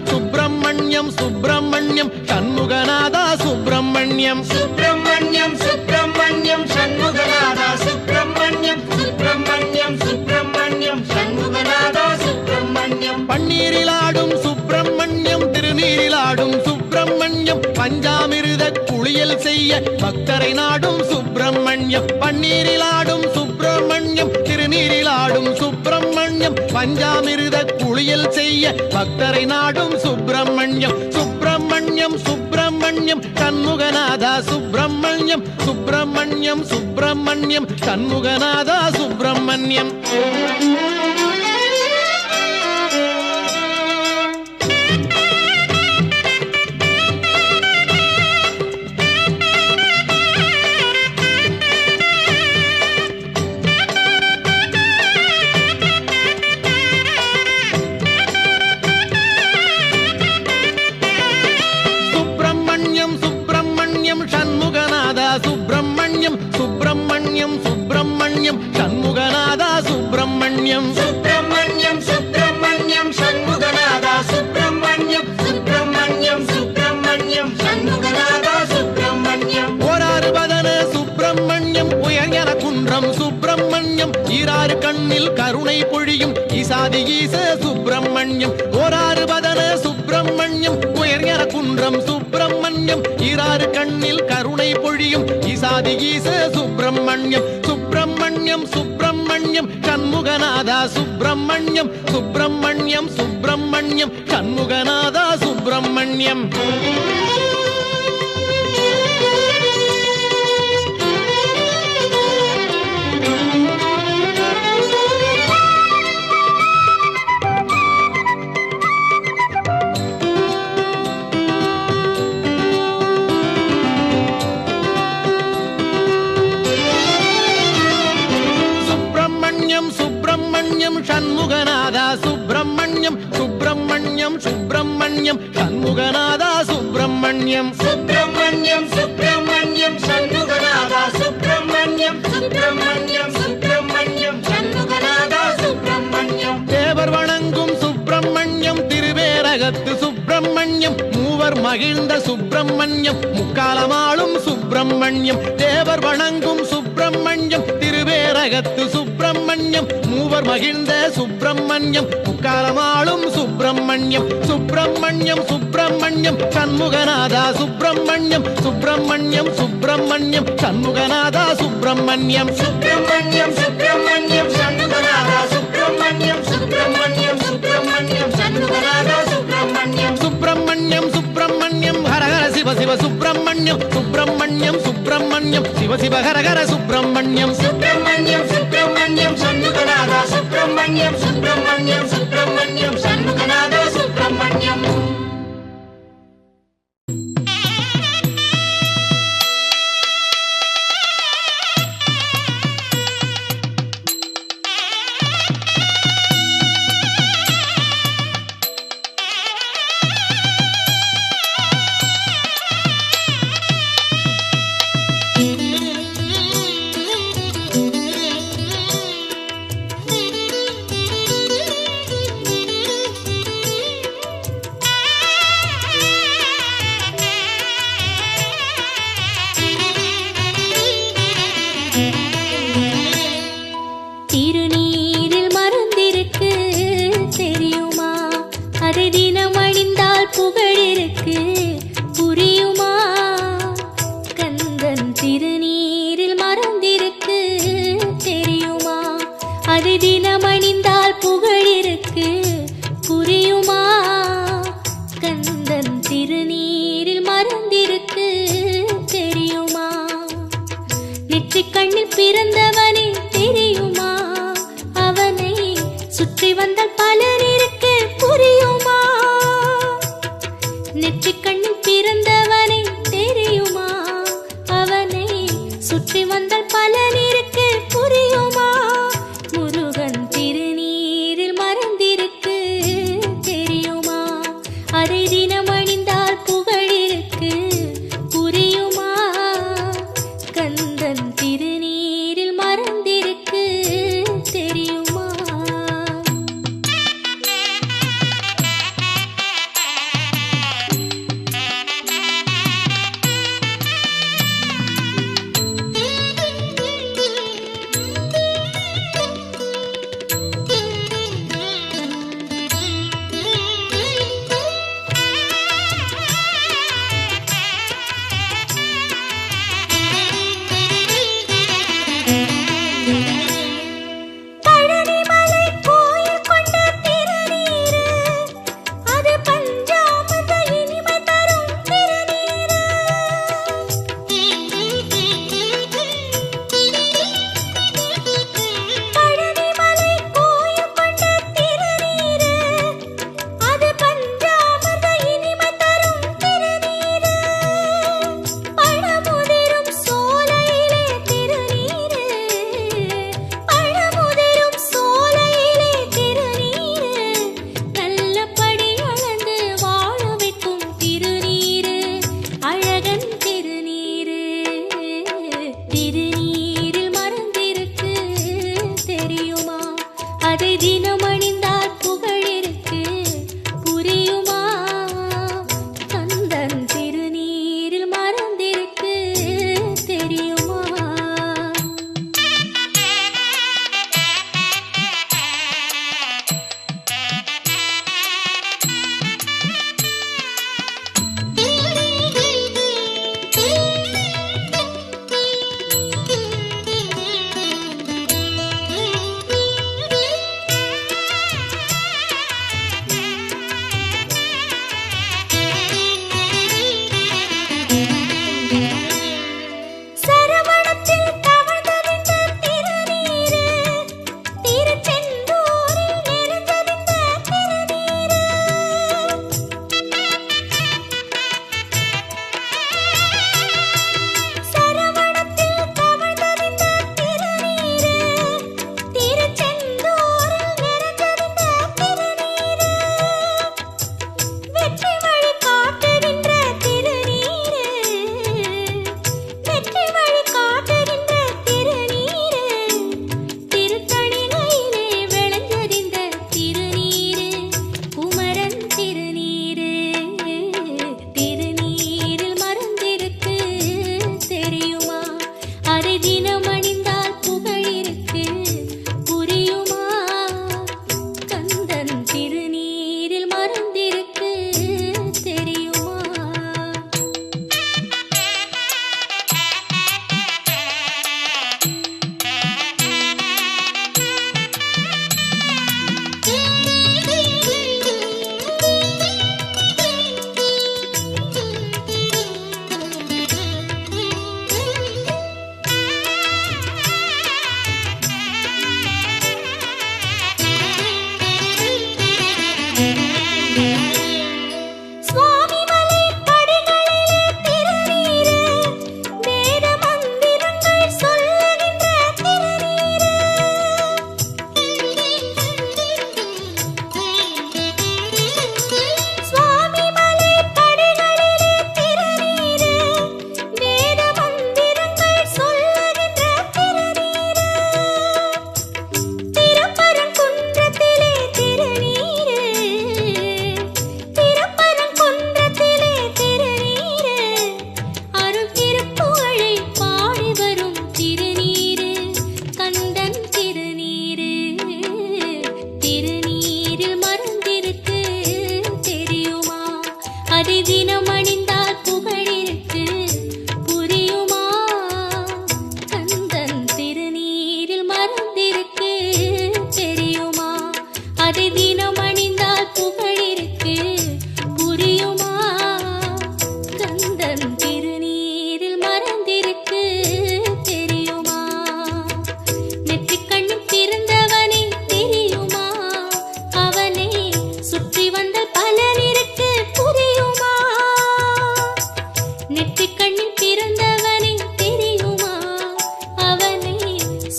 சுப்பிரமணியம் சுப்பிரமணியம் சண்முகநாதா சுப்பிரமணியம் சுப்பிரமணியம் சுப்பிரமணியம் சண்முகநாதா சுப்பிரமணியம் சுப்பிரமணியம் சுப்பிரமணியம் சண்முகநாதா சுப்பிரமணியம் பன்னீரிலாடும் சுப்பிரமணியம் திருநீரிலாடும் சுப்பிரமணியம் பஞ்சாமிருத குளியல் செய்ய பக்தரை நாடும் சுப்பிரமணியம் பன்னீரிலாடும் சுப்பிரமணியம் திருநீரிலாடும் சுப்பிரமணியம் பஞ்சாமிருத குளியல் செய்ய பக்தரை நாடும் சுப்பிரமணியம் சுப்பிரமணியம் சுப்பிரமணியம் சண்முகநாதா சுப்பிரமணியம் சுப்பிரமணியம் சுப்பிரமணியம் சண்முகநாதா சுப்பிரமணியம் சுப்பிரமணியம் சுப்பிரமணியம் சுப்பிரமணியம் சண்முகநாதா சுப்பிரமணியம் சுப்பிரமணியம் சுப்பிரமணியம் சண்முகநாதா சுப்பிரமணியம் சுப்பிரமணியம் சுப்பிரமணியம் சண்முகநாதா சுப்பிரமணியம் ஓராறு பதன சுப்பிரமணியம் உயர்ஞன குன்றம் சுப்பிரமணியம் ஈராறு கண்ணில் கருணை பொழியும் ஈசாதி ஈச சுப்பிரமணியம் ஓராறு பதன சுப்பிரமணியம் உயர்ஞன குன்றம் சுப்பிரமணியம் ஈராறு கண்ணில் கருணை பொழியும் ஈசாதி ஈச சுப்பிரமணியம் சுப்பிரமணியம் சுப்பிரமணியம் சண்முகநாதா சுப்பிரமணியம் சுப்பிரமணியம் சுப்பிரமணியம் சண்முகநாதா சுப்பிரமணியம் சண்முகநாதா சுப்பிரமணியம் சுப்பிரமணியம் சுப்பிரமணியம் சண்முகநாதா சுப்பிரமணியம் சுப்பிரமணியம் சுப்பிரமணியம் சண்முகநாதா சுப்பிரமணியம் சுப்பிரமணியம் சுப்பிரமணியம் சண்முகநாதா சுப்பிரமணியம் தேவர் வணங்கும் சுப்பிரமணியம் திருவேரகத்து சுப்பிரமணியம் மூவர் மகிழ்ந்த சுப்பிரமணியம் முக்காலமாளும் சுப்பிரமணியம் தேவர் வணங்கும் சுப்பிரமணியம் திருவேரகத்து சுப்பிரமணியம் மூவர் மகிழ்ந்த சுப்பிரமணியம் முக்காலமாளும் சுப்பிரமணியம் சுப்பிரமணியம் சுப்பிரமணியம் சண்முகநாதா சுப்பிரமணியம் சுப்பிரமணியம் சுப்பிரமணியம் சண்முகநாதா சுப்பிரமணியம் சுப்பிரமணியம் சுப்பிரமணியம் சண்முகநாதா சுப்பிரமணியம் சுப்பிரமணியம் சுப்பிரமணியம் சண்முகநாதா சுப்பிரமணியம் சுப்பிரமணியம் சுப்பிரமணியம் ஹரஹர சிவ சிவ சுப்பிரமணியம் சுப்பிரமணியம் சுப்பிரமணியம் சிவ சிவ ஹரஹர சுப்பிரமணியம் சுப்பிரமணியம் சுப்பிரமணியம் சண்முகநாதா சுப்பிரமணியம் சுப்பிரமணியம் சுப்பிரமணியம் சண்முகநாதா சுப்பிரமணியம் திருநீரில் மறந்திருக்கு தெரியுமா அதை தினம் அணிந்தால் புகழிருக்கு புரியுமா கந்தன் திருநீரில் மறந்திருக்கு தெரியுமா அதை தினம் அணிந்தால் புகழிருக்கு நெற்றிக் கண்ணில் பிறந்தவனே தெரியுமா? அவனை சுற்றி வந்தால் பலன் இருக்கு புரியுமா? நெற்றிக் கண்ணில் பிறந்தவனே தெரியுமா? அவனை சுற்றி வந்தால் பலன் இருக்கு புரியுமா? முருகன் திருநீரில் மறந்திருக்கு தெரியுமா? அதை தினம் அணிந்தால் புகழிருக்கு புரியுமா? கந்தன் திருநீரில் மறந்திருக்கு தெரியுமா?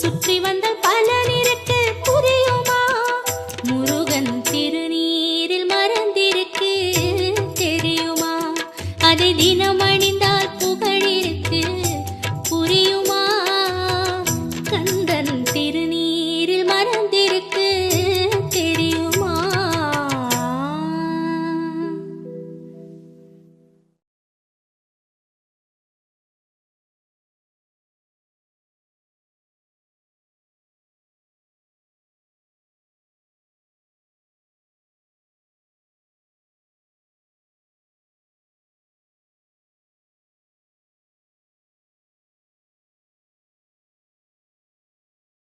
சுற்றி வந்த பல